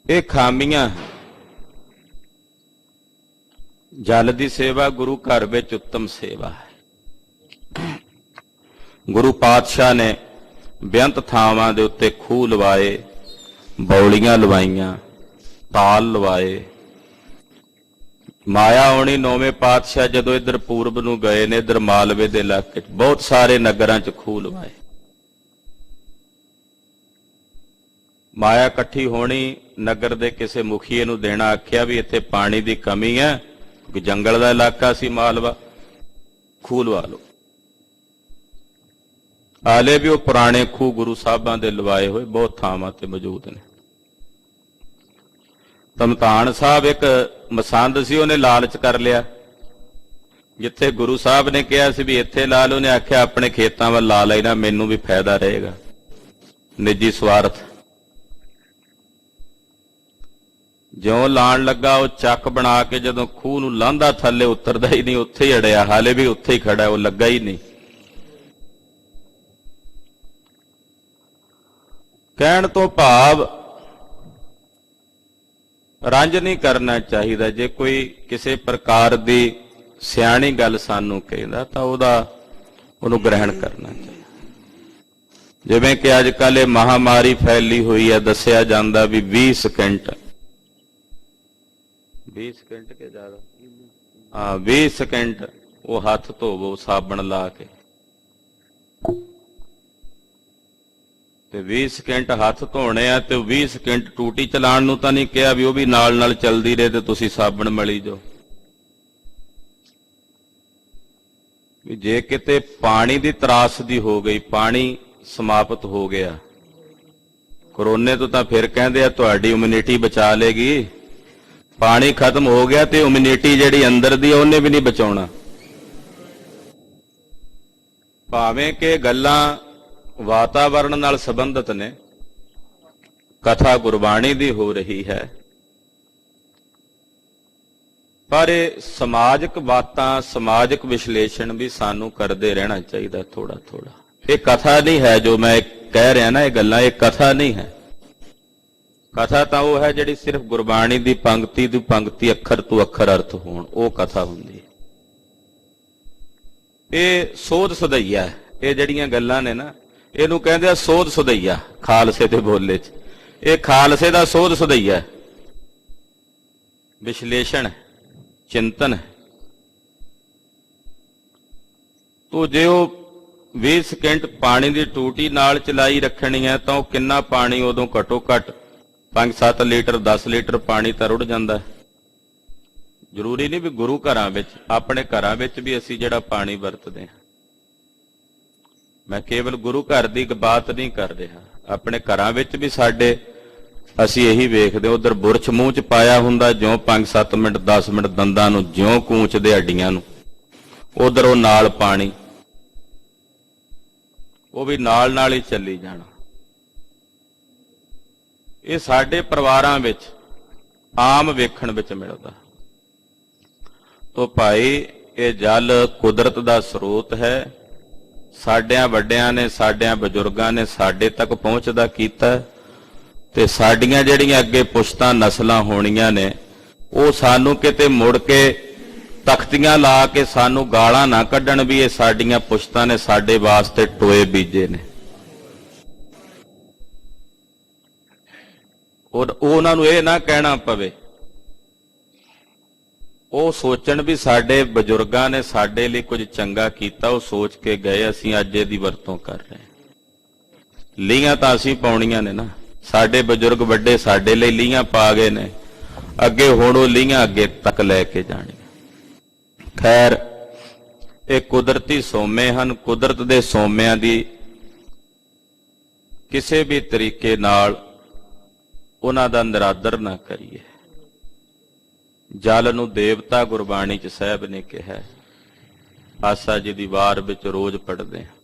ਇਹ ਖਾਮੀਆਂ। ਜਲ ਦੀ ਸੇਵਾ ਗੁਰੂ ਘਰ ਵਿੱਚ ਉੱਤਮ ਸੇਵਾ ਹੈ। ਗੁਰੂ ਪਾਤਸ਼ਾਹ ਨੇ ਬੇਅੰਤ ਥਾਵਾਂ ਦੇ ਉੱਤੇ ਖੂਹ ਲਵਾਏ, ਬੌਲੀਆਂ ਲਵਾਈਆਂ, ਤਾਲ ਲਵਾਏ। ਮਾਇਆ ਆਉਣੀ ਨੌਵੇਂ ਪਾਤਸ਼ਾਹ ਜਦੋਂ ਇੱਧਰ ਪੂਰਬ ਨੂੰ ਗਏ ਨੇ, ਇੱਧਰ ਮਾਲਵੇ ਦੇ ਇਲਾਕੇ 'ਚ ਬਹੁਤ ਸਾਰੇ ਨਗਰਾਂ 'ਚ ਖੂਹ ਲਵਾਏ। ਮਾਇਆ ਇਕੱਠੀ ਹੋਣੀ, ਨਗਰ ਦੇ ਕਿਸੇ ਮੁਖੀਏ ਨੂੰ ਦੇਣਾ, ਆਖਿਆ ਵੀ ਇੱਥੇ ਪਾਣੀ ਦੀ ਕਮੀ ਹੈ, ਕਿਉਂਕਿ ਜੰਗਲ ਦਾ ਇਲਾਕਾ ਸੀ ਮਾਲਵਾ, ਖੂਹ ਲਵਾ ਲਓ। ਹਾਲੇ ਵੀ ਉਹ ਪੁਰਾਣੇ ਖੂਹ ਗੁਰੂ ਸਾਹਿਬਾਂ ਦੇ ਲਵਾਏ ਹੋਏ ਬਹੁਤ ਥਾਵਾਂ ਤੇ ਮੌਜੂਦ ਨੇ। ਧਮਤਾਨ ਸਾਹਿਬ ਇੱਕ ਮਸੰਦ ਸੀ, ਉਹਨੇ ਲਾਲਚ ਕਰ ਲਿਆ। ਜਿੱਥੇ ਗੁਰੂ ਸਾਹਿਬ ਨੇ ਕਿਹਾ ਸੀ ਵੀ ਇੱਥੇ ਲਾ ਲਓ, ਉਹਨੇ ਆਖਿਆ ਆਪਣੇ ਖੇਤਾਂ ਵੱਲ ਲਾ ਲੈਣਾ, ਮੈਨੂੰ ਵੀ ਫਾਇਦਾ ਰਹੇਗਾ। ਨਿੱਜੀ ਸਵਾਰਥ। ਜਿਉਂ ਲਾਣ ਲੱਗਾ, ਉਹ ਚੱਕ ਬਣਾ ਕੇ ਜਦੋਂ ਖੂਹ ਨੂੰ ਲਾਂਘਦਾ, ਥੱਲੇ ਉਤਰਦਾ ਹੀ ਨਹੀਂ, ਉੱਥੇ ਹੀ ਅੜਿਆ, ਹਾਲੇ ਵੀ ਉੱਥੇ ਹੀ ਖੜਾ, ਉਹ ਲੱਗਾ ਹੀ ਨਹੀਂ। ਕਹਿਣ ਤੋਂ ਭਾਵ ਰੰਜ ਨਹੀਂ ਕਰਨਾ ਚਾਹੀਦਾ। ਜੇ ਕੋਈ ਕਿਸੇ ਪ੍ਰਕਾਰ ਦੀ ਸਿਆਣੀ ਗੱਲ ਸਾਨੂੰ ਕਹਿੰਦਾ ਤਾਂ ਉਹਨੂੰ ਗ੍ਰਹਿਣ ਕਰਨਾ ਚਾਹੀਦਾ। ਜਿਵੇਂ ਕਿ ਅੱਜ ਕੱਲ੍ਹ ਇਹ ਮਹਾਮਾਰੀ ਫੈਲੀ ਹੋਈ ਹੈ, ਦੱਸਿਆ ਜਾਂਦਾ ਵੀ 20 ਸਕਿੰਟ ਕੇ ਜ਼ਿਆਦਾ 20 ਸਕਿੰਟ ਉਹ ਹੱਥ ਧੋਵੋ ਸਾਬਣ ਲਾ ਕੇ, ਤੇ 20 ਸਕਿੰਟ ਹੱਥ ਧੋਣੇ ਆ, ਤੇ 20 ਸਕਿੰਟ ਟੂਟੀ ਚਲਾਉਣ ਨੂੰ ਤਾਂ ਨਹੀਂ ਕਿਹਾ ਵੀ ਉਹ ਵੀ ਨਾਲ ਨਾਲ ਚੱਲਦੀ ਰਹੇ ਤੇ ਤੁਸੀਂ ਸਾਬਣ ਮਲੀ ਜਾਓ। ਵੀ ਜੇ ਕਿਤੇ ਪਾਣੀ ਦੀ ਤਰਾਸਦੀ ਹੋ ਗਈ, ਪਾਣੀ ਸਮਾਪਤ ਹੋ ਗਿਆ, ਕਰੋਨੇ ਤੋਂ ਤਾਂ ਫਿਰ ਕਹਿੰਦੇ ਆ ਤੁਹਾਡੀ ਇਮਿਊਨਿਟੀ ਬਚਾ ਲੇਗੀ, ਪਾਣੀ ਖਤਮ ਹੋ ਗਿਆ ਤੇ ਇਮਿਊਨਿਟੀ ਜਿਹੜੀ ਅੰਦਰ ਦੀ ਉਹਨੇ ਵੀ ਨਹੀਂ ਬਚਾਉਣਾ। ਭਾਵੇਂ ਕਿ ਗੱਲਾਂ ਵਾਤਾਵਰਣ ਨਾਲ ਸੰਬੰਧਿਤ ਨੇ, ਕਥਾ ਗੁਰਬਾਣੀ ਦੀ ਹੋ ਰਹੀ ਹੈ, ਪਰ ਇਹ ਸਮਾਜਿਕ ਬਾਤਾਂ, ਸਮਾਜਿਕ ਵਿਸ਼ਲੇਸ਼ਣ ਵੀ ਸਾਨੂੰ ਕਰਦੇ ਰਹਿਣਾ ਚਾਹੀਦਾ ਥੋੜਾ ਥੋੜਾ। ਇਹ ਕਥਾ ਨਹੀਂ ਹੈ ਜੋ ਮੈਂ ਕਹਿ ਰਿਹਾ ਨਾ, ਇਹ ਗੱਲਾਂ, ਇਹ ਕਥਾ ਨਹੀਂ ਹੈ। ਕਥਾ ਤਾਂ ਉਹ ਹੈ ਜਿਹੜੀ ਸਿਰਫ ਗੁਰਬਾਣੀ ਦੀ ਪੰਕਤੀ ਦੀ ਪੰਕਤੀ, ਅੱਖਰ ਤੋਂ ਅੱਖਰ ਅਰਥ ਹੋਣ, ਉਹ ਕਥਾ ਹੁੰਦੀ ਹੈ। ਇਹ ਸੋਧ ਸੁਧਈਆ, ਇਹ ਜਿਹੜੀਆਂ ਗੱਲਾਂ ਨੇ ਨਾ, ਇਹਨੂੰ ਕਹਿੰਦੇ ਆ ਸੋਧ ਸੁਧਈਆ ਖਾਲਸੇ ਦੇ ਬੋਲੇ 'ਚ। ਇਹ ਖਾਲਸੇ ਦਾ ਸੋਧ ਸੁਧਈਆ, ਵਿਸ਼ਲੇਸ਼ਣ, ਚਿੰਤਨ ਹੈ। ਤੋ ਜੇ ਉਹ 20 ਸਕਿੰਟ ਪਾਣੀ ਦੀ ਟੂਟੀ ਨਾਲ ਚਲਾਈ ਰੱਖਣੀ ਹੈ ਤਾਂ ਉਹ ਕਿੰਨਾ ਪਾਣੀ ਉਦੋਂ ਘੱਟੋ ਘੱਟ 5-7 ਲੀਟਰ 10 ਲੀਟਰ ਪਾਣੀ ਤਾਂ ਰੁੜ ਜਾਂਦਾ ਹੈ। ਜ਼ਰੂਰੀ ਨਹੀਂ ਵੀ ਗੁਰੂ ਘਰਾਂ ਵਿੱਚ, ਆਪਣੇ ਘਰਾਂ ਵਿੱਚ ਵੀ ਅਸੀਂ ਜਿਹੜਾ ਪਾਣੀ ਵਰਤਦੇ ਹਾਂ, ਮੈਂ ਕੇਵਲ ਗੁਰੂ ਘਰ ਦੀ ਬਾਤ ਨਹੀਂ ਕਰ ਰਿਹਾ, ਆਪਣੇ ਘਰਾਂ ਵਿੱਚ ਵੀ ਸਾਡੇ ਅਸੀਂ ਇਹੀ ਵੇਖਦੇ, ਉਧਰ ਬੁਰਸ਼ ਮੂੰਹ 'ਚ ਪਾਇਆ ਹੁੰਦਾ, ਜਿਉਂ 5-7 ਮਿੰਟ 10 ਮਿੰਟ ਦੰਦਾਂ ਨੂੰ ਜਿਉਂ ਕੂੰਚਦੇ ਹੱਡੀਆਂ ਨੂੰ, ਉਧਰ ਉਹ ਨਾਲ ਪਾਣੀ, ਉਹ ਵੀ ਨਾਲ ਨਾਲ ਹੀ ਚੱਲੀ ਜਾਣਾ। ਇਹ ਸਾਡੇ ਪਰਿਵਾਰਾਂ ਵਿੱਚ ਆਮ ਵੇਖਣ ਵਿੱਚ ਮਿਲਦਾ। ਤੋ ਭਾਈ, ਇਹ ਜਲ ਕੁਦਰਤ ਦਾ ਸਰੋਤ ਹੈ, ਸਾਡਿਆਂ ਵੱਡਿਆਂ ਨੇ, ਸਾਡਿਆਂ ਬਜ਼ੁਰਗਾਂ ਨੇ ਸਾਡੇ ਤੱਕ ਪਹੁੰਚਦਾ ਕੀਤਾ, ਤੇ ਸਾਡੀਆਂ ਜਿਹੜੀਆਂ ਅੱਗੇ ਪੁਸ਼ਤਾਂ ਨਸਲਾਂ ਹੋਣੀਆਂ ਨੇ, ਉਹ ਸਾਨੂੰ ਕਿਤੇ ਮੁੜ ਕੇ ਤਖਤੀਆਂ ਲਾ ਕੇ ਸਾਨੂੰ ਗਾਲਾਂ ਨਾ ਕੱਢਣ ਵੀ ਇਹ ਸਾਡੀਆਂ ਪੁਸ਼ਤਾਂ ਨੇ ਸਾਡੇ ਵਾਸਤੇ ਟੋਏ ਬੀਜੇ ਨੇ। ਉਹਨਾਂ ਨੂੰ ਇਹ ਨਾ ਕਹਿਣਾ ਪਵੇ, ਉਹ ਸੋਚਣ ਵੀ ਸਾਡੇ ਬਜ਼ੁਰਗਾਂ ਨੇ ਸਾਡੇ ਲਈ ਕੁਝ ਚੰਗਾ ਕੀਤਾ, ਉਹ ਸੋਚ ਕੇ ਗਏ, ਅਸੀਂ ਅੱਜ ਇਹਦੀ ਵਰਤੋਂ ਕਰ ਰਹੇ ਹਾਂ। ਲੀਹਾਂ ਤਾਂ ਅਸੀਂ ਪਾਉਣੀਆਂ ਨੇ ਨਾ, ਸਾਡੇ ਬਜ਼ੁਰਗ ਵੱਡੇ ਸਾਡੇ ਲਈ ਲੀਹਾਂ ਪਾ ਗਏ ਨੇ, ਅੱਗੇ ਹੁਣ ਉਹ ਲੀਹਾਂ ਅੱਗੇ ਤੱਕ ਲੈ ਕੇ ਜਾਣੀਆਂ। ਖੈਰ, ਇਹ ਕੁਦਰਤੀ ਸੋਮੇ ਹਨ। ਕੁਦਰਤ ਦੇ ਸੋਮਿਆਂ ਦੀ ਕਿਸੇ ਵੀ ਤਰੀਕੇ ਨਾਲ ਉਹਨਾਂ ਦਾ ਨਿਰਾਦਰ ਨਾ ਕਰੀਏ। ਜਲ ਨੂੰ ਦੇਵਤਾ ਗੁਰਬਾਣੀ 'ਚ ਸਾਹਿਬ ਨੇ ਕਿਹਾ, ਆਸਾ ਜੀ ਦੀ ਵਾਰ ਵਿੱਚ ਰੋਜ਼ ਪੜ੍ਹਦੇ ਹਾਂ।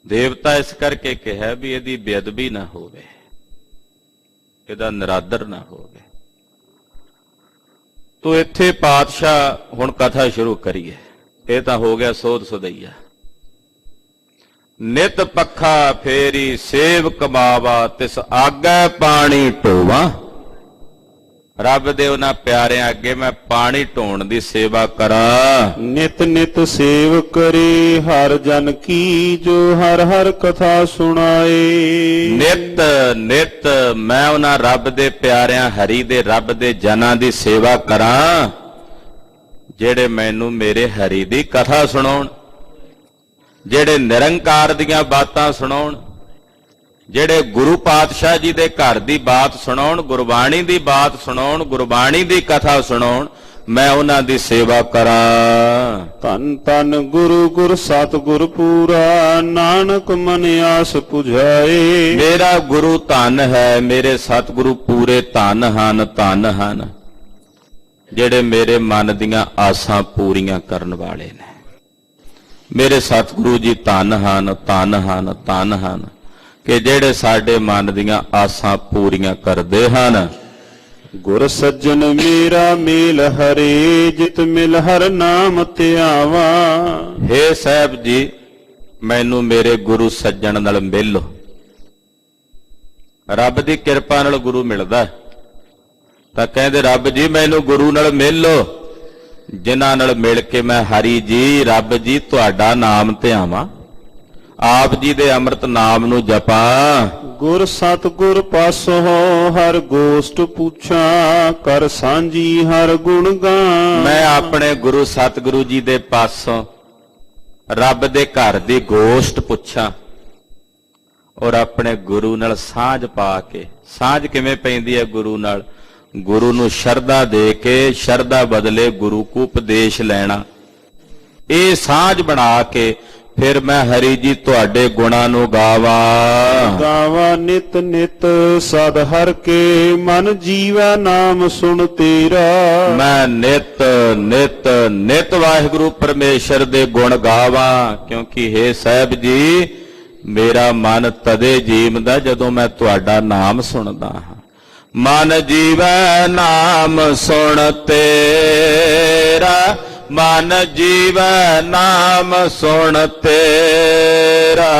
ਦੇਵਤਾ ਇਸ ਕਰਕੇ ਕਿਹਾ ਵੀ ਇਹਦੀ ਬੇਅਦਬੀ ਨਾ ਹੋਵੇ, ਇਹਦਾ ਨਿਰਾਦਰ ਨਾ ਹੋਵੇ। ਤੋ ਇੱਥੇ ਪਾਤਸ਼ਾਹ ਹੁਣ ਕਥਾ ਸ਼ੁਰੂ ਕਰੀਏ। ਇਹ ਤਾਂ ਹੋ ਗਿਆ ਸੋਧ ਸੁਧਈਆ। ਨਿਤ ਪੱਖਾ ਫੇਰੀ ਸੇਵ ਕਮਾਵਾ, ਤਿਸ ਆਗੈ ਪਾਣੀ ਢੋਵਾ। ਰੱਬ ਦੇ ਉਹਨਾਂ ਪਿਆਰਿਆਂ ਅੱਗੇ ਮੈਂ ਪਾਣੀ ਢੋਣ ਦੀ ਸੇਵਾ ਕਰਾਂ। ਨਿਤ ਨਿਤ ਸੇਵ ਕਰੇ ਹਰ ਜਨ ਕੀ, ਜੋ ਹਰ ਹਰ ਕਥਾ ਸੁਣਾਏ। ਨਿਤ ਨਿਤ ਮੈਂ ਉਹਨਾਂ ਰੱਬ ਦੇ ਪਿਆਰਿਆਂ, ਹਰੀ ਦੇ ਰੱਬ ਦੇ ਜਨਾਂ ਦੀ ਸੇਵਾ ਕਰਾਂ, ਜਿਹੜੇ ਮੈਨੂੰ ਮੇਰੇ ਹਰੀ ਦੀ ਕਥਾ ਸੁਣਾਉਣ, ਜਿਹੜੇ ਨਿਰੰਕਾਰ ਦੀਆਂ ਬਾਤਾਂ ਸੁਣਾਉਣ, ਜਿਹੜੇ ਗੁਰੂ ਪਾਤਸ਼ਾਹ ਜੀ ਦੇ ਘਰ ਦੀ ਬਾਤ ਸੁਣਾਉਣ, ਗੁਰਬਾਣੀ ਦੀ ਬਾਤ ਸੁਣਾਉਣ, ਗੁਰਬਾਣੀ ਦੀ ਕਥਾ ਸੁਣਾਉਣ, ਮੈਂ ਉਹਨਾਂ ਦੀ ਸੇਵਾ ਕਰਾਂ। ਧੰਨ ਧੰਨ ਗੁਰੂ ਗੁਰ ਸਤਿਗੁਰ ਪੂਰਾ, ਨਾਨਕ ਮਨ ਆਸ ਪੁਝਾਏ। ਮੇਰਾ ਗੁਰੂ ਧੰਨ ਹੈ, ਮੇਰੇ ਸਤਿਗੁਰੂ ਪੂਰੇ ਧੰਨ ਹਨ, ਧੰਨ ਹਨ, ਜਿਹੜੇ ਮੇਰੇ ਮਨ ਦੀਆਂ ਆਸਾਂ ਪੂਰੀਆਂ ਕਰਨ ਵਾਲੇ ਨੇ। ਮੇਰੇ ਸਤਿਗੁਰੂ ਜੀ ਧੰਨ ਹਨ, ਧੰਨ ਹਨ, ਧੰਨ ਹਨ, ਕਿ ਜਿਹੜੇ ਸਾਡੇ ਮਨ ਦੀਆਂ ਆਸਾਂ ਪੂਰੀਆਂ ਕਰਦੇ ਹਨ। ਗੁਰ ਸੱਜਣ ਮੇਰਾ ਮੇਲ ਹਰੇ, ਜਿਤ ਮਿਲ ਹਰ ਨਾਮ ਧਿਆਵਾ। ਹੇ ਸਾਹਿਬ ਜੀ, ਮੈਨੂੰ ਮੇਰੇ ਗੁਰੂ ਸੱਜਣ ਨਾਲ ਮਿਲੋ। ਰੱਬ ਦੀ ਕਿਰਪਾ ਨਾਲ ਗੁਰੂ ਮਿਲਦਾ, ਤਾਂ ਕਹਿੰਦੇ ਰੱਬ ਜੀ ਮੈਨੂੰ ਗੁਰੂ ਨਾਲ ਮਿਲ ਲੋ, ਜਿਨ੍ਹਾਂ ਨਾਲ ਮਿਲ ਕੇ ਮੈਂ ਹਰੀ ਜੀ ਰੱਬ ਜੀ ਤੁਹਾਡਾ ਨਾਮ ਧਿਆਵਾਂ, ਆਪ ਜੀ ਦੇ ਅੰਮ੍ਰਿਤ ਨਾਮ ਨੂੰ ਜਪਾਂ। ਗੁਰ ਸਤਿਗੁਰ ਪਾਸੋਂ ਹਰ ਗੋਸ਼ਟ ਪੁੱਛਾਂ, ਕਰ ਸਾਂਝੀ ਹਰ ਗੁਣ ਗਾਂ। ਮੈਂ ਆਪਣੇ ਗੁਰੂ ਸਤਿਗੁਰੂ ਜੀ ਦੇ ਪਾਸੋਂ ਰੱਬ ਦੇ ਘਰ ਦੀ ਗੋਸ਼ਟ ਪੁੱਛਾਂ ਔਰ ਆਪਣੇ ਗੁਰੂ ਨਾਲ ਸਾਂਝ ਪਾ ਕੇ। ਸਾਂਝ ਕਿਵੇਂ ਪੈਂਦੀ ਹੈ ਗੁਰੂ ਨਾਲ? ਗੁਰੂ ਨੂੰ ਸ਼ਰਧਾ ਦੇ ਕੇ, ਸ਼ਰਧਾ ਬਦਲੇ ਗੁਰੂ ਕੋ ਉਪਦੇਸ਼ ਲੈਣਾ, ਇਹ ਸਾਂਝ ਬਣਾ ਕੇ ਫਿਰ ਮੈਂ ਹਰੀ ਜੀ ਤੁਹਾਡੇ ਗੁਣਾਂ ਨੂੰ ਗਾਵਾਂ। ਗਾਵਾਂ ਨਿਤ ਨਿਤ ਸਦ ਹਰ ਕੇ, ਮਨ ਜੀਵੈ ਨਾਮ ਸੁਣ ਤੇਰਾ। ਮੈਂ ਨਿਤ ਨਿਤ ਨਿਤ ਵਾਹਿਗੁਰੂ ਪਰਮੇਸ਼ਰ ਦੇ ਗੁਣ ਗਾਵਾਂ, ਕਿਉਂਕਿ ਹੇ ਸਾਹਿਬ ਜੀ ਮੇਰਾ ਮਨ ਤਦੇ ਜੀਵਦਾ ਜਦੋਂ ਮੈਂ ਤੁਹਾਡਾ ਨਾਮ ਸੁਣਦਾ ਹਾਂ। ਮਨ ਜੀਵੈ ਨਾਮ ਸੁਣ ਤੇਰਾ, ਮਨ ਜੀਵੈ ਨਾਮ ਸੁਣ ਤੇਰਾ।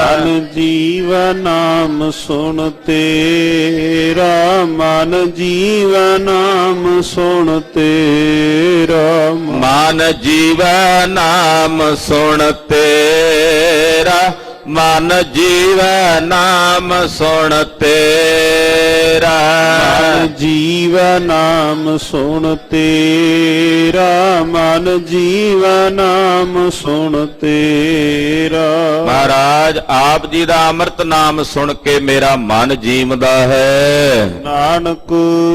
ਮਨ ਜੀਵੈ ਨਾਮ ਸੁਣ ਤੇਰਾ, ਮਨ ਜੀਵੈ ਨਾਮ ਸੁਣ ਤੇਰਾ। ਮਨ ਜੀਵੈ ਨਾਮ ਸੁਣ ਤੇਰਾ, ਮਨ ਜੀਵੈ ਨਾਮ ਸੁਣ ਤੇਰਾ। ਮਨ ਜੀਵੈ ਨਾਮ ਸੁਣ ਤੇਰਾ, ਮਨ ਜੀਵੈ ਨਾਮ ਸੁਣ ਤੇਰਾ। ਮਹਾਰਾਜ ਆਪ ਜੀ ਦਾ ਅੰਮ੍ਰਿਤ ਨਾਮ ਸੁਣ ਕੇ ਮੇਰਾ ਮਨ ਜੀਵਦਾ ਹੈ। ਨਾਨਕ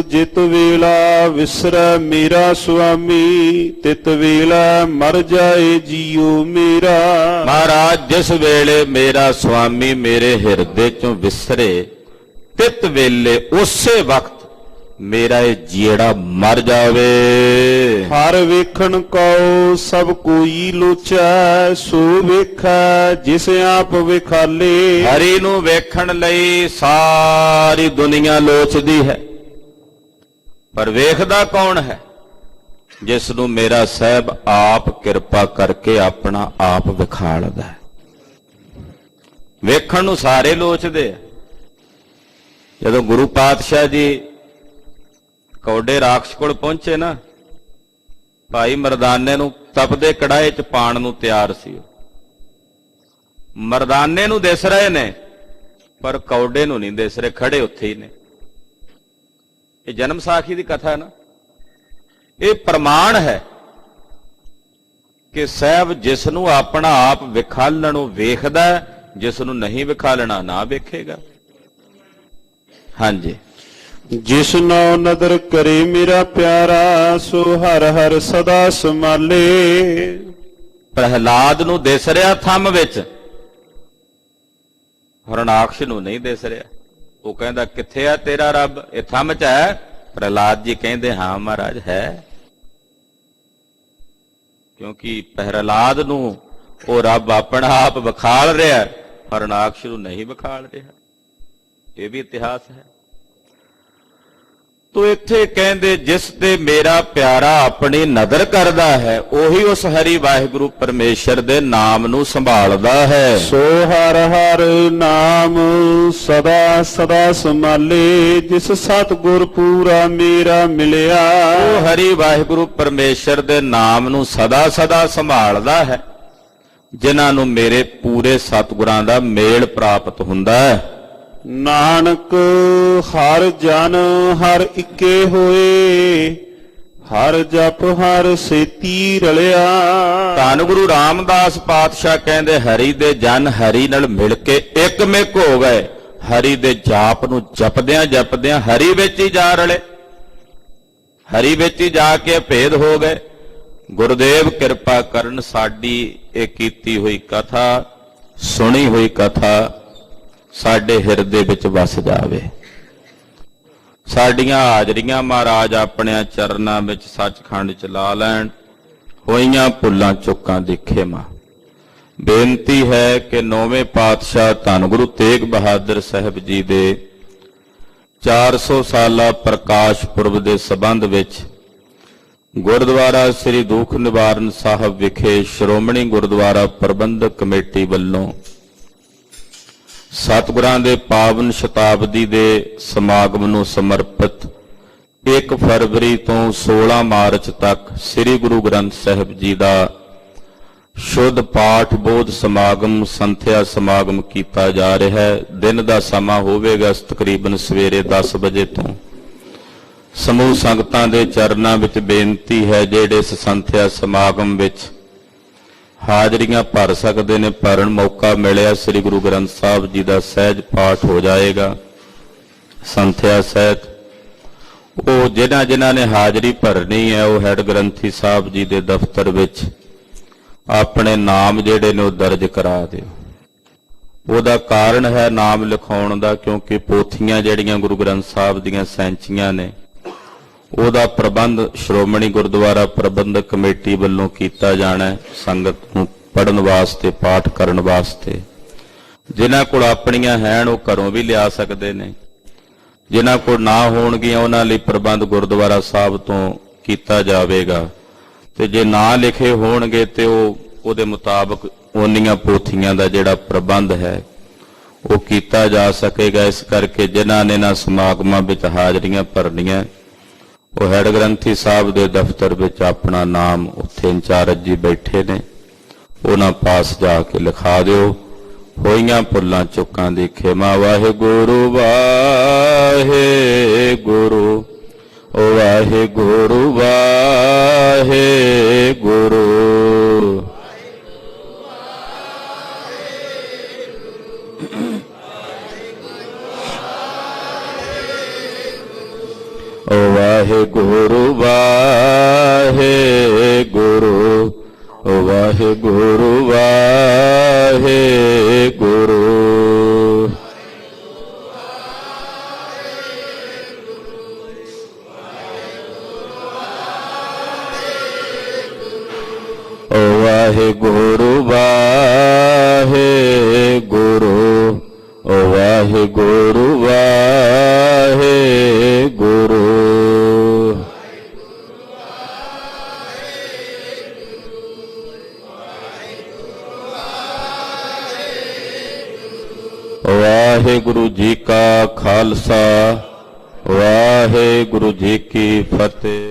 ਜਿਤ ਵੇਲਾ ਵਿਸਰੈ ਮੇਰਾ ਸੁਆਮੀ, ਤਿਤ ਵੇਲਾ ਮਰ ਜਾਏ ਜੀਉ ਮੇਰਾ। ਮਹਾਰਾਜ ਜਿਸ ਵੇਲੇ ਮੇਰਾ ਸੁਆਮੀ ਮੇਰੇ ਹਿਰਦੇ ਚੋਂ ਵਿਸਰੇ, ਤਿਤ ਵੇਲੇ ਉਸੇ ਵਕਤ ਮੇਰਾ ਇਹ ਜੀੜਾ ਮਰ ਜਾਵੇ। ਹਰ ਵੇਖਣ ਕਉ ਸਭ ਕੋਈ ਲੋਚੈ, ਸੋ ਵੇਖੈ ਜਿਸ ਆਪ ਵਿਖਾਲੇ। ਹਰੀ ਨੂੰ ਵੇਖਣ ਲਈ ਸਾਰੀ ਦੁਨੀਆ ਲੋਚਦੀ ਹੈ, ਪਰ ਵੇਖਦਾ ਕੌਣ ਹੈ? ਜਿਸ ਨੂੰ ਮੇਰਾ ਸਾਹਿਬ ਆਪ ਕਿਰਪਾ ਕਰਕੇ ਆਪਣਾ ਆਪ ਵਿਖਾਲਦਾ ਹੈ। ਵੇਖਣ ਨੂੰ ਸਾਰੇ ਲੋਚਦੇ ਆ। ਜਦੋਂ ਗੁਰੂ ਪਾਤਸ਼ਾਹ ਜੀ ਕੌਡੇ ਰਾਖਸ਼ ਕੋਲ ਪਹੁੰਚੇ ਨਾ, ਭਾਈ ਮਰਦਾਨੇ ਨੂੰ ਤਪਦੇ ਕੜਾਏ 'ਚ ਪਾਣ ਨੂੰ ਤਿਆਰ ਸੀ। ਮਰਦਾਨੇ ਨੂੰ ਦਿਸ ਰਹੇ ਨੇ ਪਰ ਕੌਡੇ ਨੂੰ ਨਹੀਂ ਦਿਸ ਰਹੇ, ਖੜੇ ਉੱਥੇ ਹੀ ਨੇ। ਇਹ ਜਨਮ ਸਾਖੀ ਦੀ ਕਥਾ ਹੈ ਨਾ, ਇਹ ਪ੍ਰਮਾਣ ਹੈ ਕਿ ਸਾਹਿਬ ਜਿਸ ਨੂੰ ਆਪਣਾ ਆਪ ਵਿਖਾਲਣੋਂ ਵੇਖਦਾ, ਜਿਸ ਨੂੰ ਨਹੀਂ ਵਿਖਾਲਣਾ ਨਾ ਵੇਖੇਗਾ। ਹਾਂਜੀ। ਜਿਸ ਨੋ ਨਦਰ ਕਰੇ ਮੇਰਾ ਪਿਆਰਾ, ਸੋ ਹਰ ਹਰ ਸਦਾ ਸੰਭਾਲੇ। ਪ੍ਰਹਿਲਾਦ ਨੂੰ ਦਿਸ ਰਿਹਾ ਥੰਮ ਵਿੱਚ, ਹਰਨਾਕਸ਼ ਨੂੰ ਨਹੀਂ ਦਿਸ ਰਿਹਾ। ਉਹ ਕਹਿੰਦਾ ਕਿੱਥੇ ਆ ਤੇਰਾ ਰੱਬ? ਇਹ ਥੰਮ 'ਚ ਹੈ। ਪ੍ਰਹਿਲਾਦ ਜੀ ਕਹਿੰਦੇ ਹਾਂ ਮਹਾਰਾਜ ਹੈ, ਕਿਉਂਕਿ ਪ੍ਰਹਿਲਾਦ ਨੂੰ ਉਹ ਰੱਬ ਆਪਣਾ ਆਪ ਵਿਖਾਲ ਰਿਹਾ, ਹਰਨਾਕਸ਼ ਨੂੰ ਨਹੀਂ ਵਿਖਾਲ ਰਿਹਾ। ਇਹ ਵੀ ਇਤਿਹਾਸ ਹੈ। ਤੋ ਇੱਥੇ ਕਹਿੰਦੇ ਜਿਸ ਤੇ ਮੇਰਾ ਪਿਆਰਾ ਆਪਣੀ ਨਦਰ ਕਰਦਾ ਹੈ, ਉਹੀ ਉਸ ਹਰੀ ਵਾਹਿਗੁਰੂ ਪਰਮੇਸ਼ਰ ਦੇ ਨਾਮ ਨੂੰ ਸੰਭਾਲਦਾ ਹੈ। ਸੋ ਹਰ ਹਰ ਨਾਮ ਸਦਾ ਸਦਾ ਸੰਭਾਲੇ, ਜਿਸ ਸਤਿਗੁਰ ਪੂਰਾ ਮੇਰਾ ਮਿਲਿਆ। ਉਹ ਹਰੀ ਵਾਹਿਗੁਰੂ ਪਰਮੇਸ਼ਰ ਦੇ ਨਾਮ ਨੂੰ ਸਦਾ ਸਦਾ ਸੰਭਾਲਦਾ ਹੈ, ਜਿਨ੍ਹਾਂ ਨੂੰ ਮੇਰੇ ਪੂਰੇ ਸਤਿਗੁਰਾਂ ਦਾ ਮੇਲ ਪ੍ਰਾਪਤ ਹੁੰਦਾ ਹੈ। ਨਾਨਕ ਹਰ ਜਨ ਹਰ ਇੱਕੇ ਹੋਏ, ਹਰ ਜਪ ਹਰ ਸੇਤੀ ਰਲਿਆ। ਧੰਨ ਗੁਰੂ ਰਾਮਦਾਸ ਪਾਤਸ਼ਾਹ ਕਹਿੰਦੇ ਹਰੀ ਦੇ ਜਨ ਹਰੀ ਨਾਲ ਮਿਲ ਕੇ ਇੱਕਮਿਕ ਹੋ ਗਏ। ਹਰੀ ਦੇ ਜਾਪ ਨੂੰ ਜਪਦਿਆਂ ਜਪਦਿਆਂ ਹਰੀ ਵਿੱਚ ਹੀ ਜਾ ਰਲੇ, ਹਰੀ ਵਿੱਚ ਹੀ ਜਾ ਕੇ ਭੇਦ ਹੋ ਗਏ। ਗੁਰਦੇਵ ਕਿਰਪਾ ਕਰਨ ਸਾਡੀ ਇਹ ਕੀਤੀ ਹੋਈ ਕਥਾ, ਸੁਣੀ ਹੋਈ ਕਥਾ ਸਾਡੇ ਹਿਰਦੇ ਵਿੱਚ ਵਸ ਜਾਵੇ। ਸਾਡੀਆਂ ਹਾਜ਼ਰੀਆਂ ਮਹਾਰਾਜ ਆਪਣਿਆਂ ਚਰਨਾਂ ਵਿੱਚ ਸੱਚਖੰਡ ਚ ਲਾ ਲੈਣ। ਹੋਈਆਂ ਭੁੱਲਾਂ ਚੁੱਕਾਂ ਦੀ ਖਿਮਾ। ਬੇਨਤੀ ਹੈ ਕਿ 9ਵੇਂ ਪਾਤਸ਼ਾਹ ਧੰਨ ਗੁਰੂ ਤੇਗ ਬਹਾਦਰ ਸਾਹਿਬ ਜੀ ਦੇ 400 ਸਾਲਾ ਪ੍ਰਕਾਸ਼ ਪੁਰਬ ਦੇ ਸਬੰਧ ਵਿੱਚ ਗੁਰਦੁਆਰਾ ਸ੍ਰੀ ਦੁੱਖ ਨਿਵਾਰਨ ਸਾਹਿਬ ਵਿਖੇ ਸ਼੍ਰੋਮਣੀ ਗੁਰਦੁਆਰਾ ਪ੍ਰਬੰਧਕ ਕਮੇਟੀ ਵੱਲੋਂ ਸਤਿਗੁਰਾਂ ਦੇ ਪਾਵਨ ਸ਼ਤਾਬਦੀ ਦੇ ਸਮਾਗਮ ਨੂੰ ਸਮਰਪਿਤ 1 ਫਰਵਰੀ ਤੋਂ 16 ਮਾਰਚ ਤੱਕ ਸ੍ਰੀ ਗੁਰੂ ਗ੍ਰੰਥ ਸਾਹਿਬ ਜੀ ਦਾ ਸ਼ੁੱਧ ਪਾਠ ਬੋਧ ਸਮਾਗਮ ਸੰਥਿਆ ਸਮਾਗਮ ਕੀਤਾ ਜਾ ਰਿਹਾ ਹੈ। ਦਿਨ ਦਾ ਸਮਾਂ ਹੋਵੇਗਾ ਤਕਰੀਬਨ ਸਵੇਰੇ 10 ਵਜੇ ਤੋਂ। ਸਮੂਹ ਸੰਗਤਾਂ ਦੇ ਚਰਨਾਂ ਵਿੱਚ ਬੇਨਤੀ ਹੈ ਜਿਹੜੇ ਇਸ ਸੰਥਿਆ ਸਮਾਗਮ ਵਿੱਚ ਹਾਜ਼ਰੀਆਂ ਭਰ ਸਕਦੇ ਨੇ, ਭਰਨ ਮੌਕਾ ਮਿਲਿਆ। ਸ੍ਰੀ ਗੁਰੂ ਗ੍ਰੰਥ ਸਾਹਿਬ ਜੀ ਦਾ ਸਹਿਜ ਪਾਠ ਹੋ ਜਾਏਗਾ ਸੰਥਿਆ ਸਹਿਤ। ਉਹ ਜਿਨ੍ਹਾਂ ਨੇ ਹਾਜ਼ਰੀ ਭਰਨੀ ਹੈ ਉਹ ਹੈਡ ਗ੍ਰੰਥੀ ਸਾਹਿਬ ਜੀ ਦੇ ਦਫ਼ਤਰ ਵਿੱਚ ਆਪਣੇ ਨਾਮ ਜਿਹੜੇ ਨੇ ਉਹ ਦਰਜ ਕਰਾ ਦਿਓ। ਉਹਦਾ ਕਾਰਨ ਹੈ ਨਾਮ ਲਿਖਾਉਣ ਦਾ, ਕਿਉਂਕਿ ਪੋਥੀਆਂ ਜਿਹੜੀਆਂ ਗੁਰੂ ਗ੍ਰੰਥ ਸਾਹਿਬ ਦੀਆਂ ਸੈਂਚੀਆਂ ਨੇ ਉਹਦਾ ਪ੍ਰਬੰਧ ਸ਼੍ਰੋਮਣੀ ਗੁਰਦੁਆਰਾ ਪ੍ਰਬੰਧਕ ਕਮੇਟੀ ਵੱਲੋਂ ਕੀਤਾ ਜਾਣਾ ਹੈ, ਸੰਗਤ ਨੂੰ ਪੜ੍ਹਨ ਵਾਸਤੇ ਪਾਠ ਕਰਨ ਵਾਸਤੇ। ਜਿਨ੍ਹਾਂ ਕੋਲ ਆਪਣੀਆਂ ਹੈਣ ਉਹ ਘਰੋਂ ਵੀ ਲਿਆ ਸਕਦੇ ਨੇ, ਜਿਨ੍ਹਾਂ ਕੋਲ ਨਾ ਹੋਣਗੀਆਂ ਉਹਨਾਂ ਲਈ ਪ੍ਰਬੰਧ ਗੁਰਦੁਆਰਾ ਸਾਹਿਬ ਤੋਂ ਕੀਤਾ ਜਾਵੇਗਾ। ਤੇ ਜੇ ਨਾ ਲਿਖੇ ਹੋਣਗੇ ਤੇ ਉਹਦੇ ਮੁਤਾਬਕ ਉਹਨੀਆਂ ਪੋਥੀਆਂ ਦਾ ਜਿਹੜਾ ਪ੍ਰਬੰਧ ਹੈ ਉਹ ਕੀਤਾ ਜਾ ਸਕੇਗਾ। ਇਸ ਕਰਕੇ ਜਿਨ੍ਹਾਂ ਨੇ ਨਾ ਸਮਾਗਮਾਂ ਵਿੱਚ ਹਾਜ਼ਰੀਆਂ ਭਰਨੀਆਂ ਉਹ ਹੈਡ ਗ੍ਰੰਥੀ ਸਾਹਿਬ ਦੇ ਦਫ਼ਤਰ ਵਿੱਚ ਆਪਣਾ ਨਾਮ, ਉੱਥੇ ਇੰਚਾਰਜ ਜੀ ਬੈਠੇ ਨੇ, ਉਹਨਾਂ ਪਾਸ ਜਾ ਕੇ ਲਿਖਾ ਦਿਓ। ਹੋਈਆਂ ਭੁੱਲਾਂ ਚੁੱਕਾਂ ਦੀ ਖਿਮਾ। ਵਾਹਿਗੁਰੂ ਵਾਹਿਗੁਰੂ ਵਾਹਿਗੁਰੂ ਵਾਹਿਗੁਰੂ। ਵਾਹਿਗੁਰੂ ਵਾਹਿਗੁਰੂ ਵਾਹਿਗੁਰੂ ਵਾਹਿਗੁਰੂ। ਵਾਹਿਗੁਰੂ ਵਾਹਿਗੁਰੂ ਵਾਹਿਗੁਰੂ ਵਾਹਿਗੁਰੂ। ਵਾਹਿਗੁਰੂ ਜੀ ਕਾ ਖਾਲਸਾ, ਵਾਹਿਗੁਰੂ ਜੀ ਕੀ ਫਤਿਹ।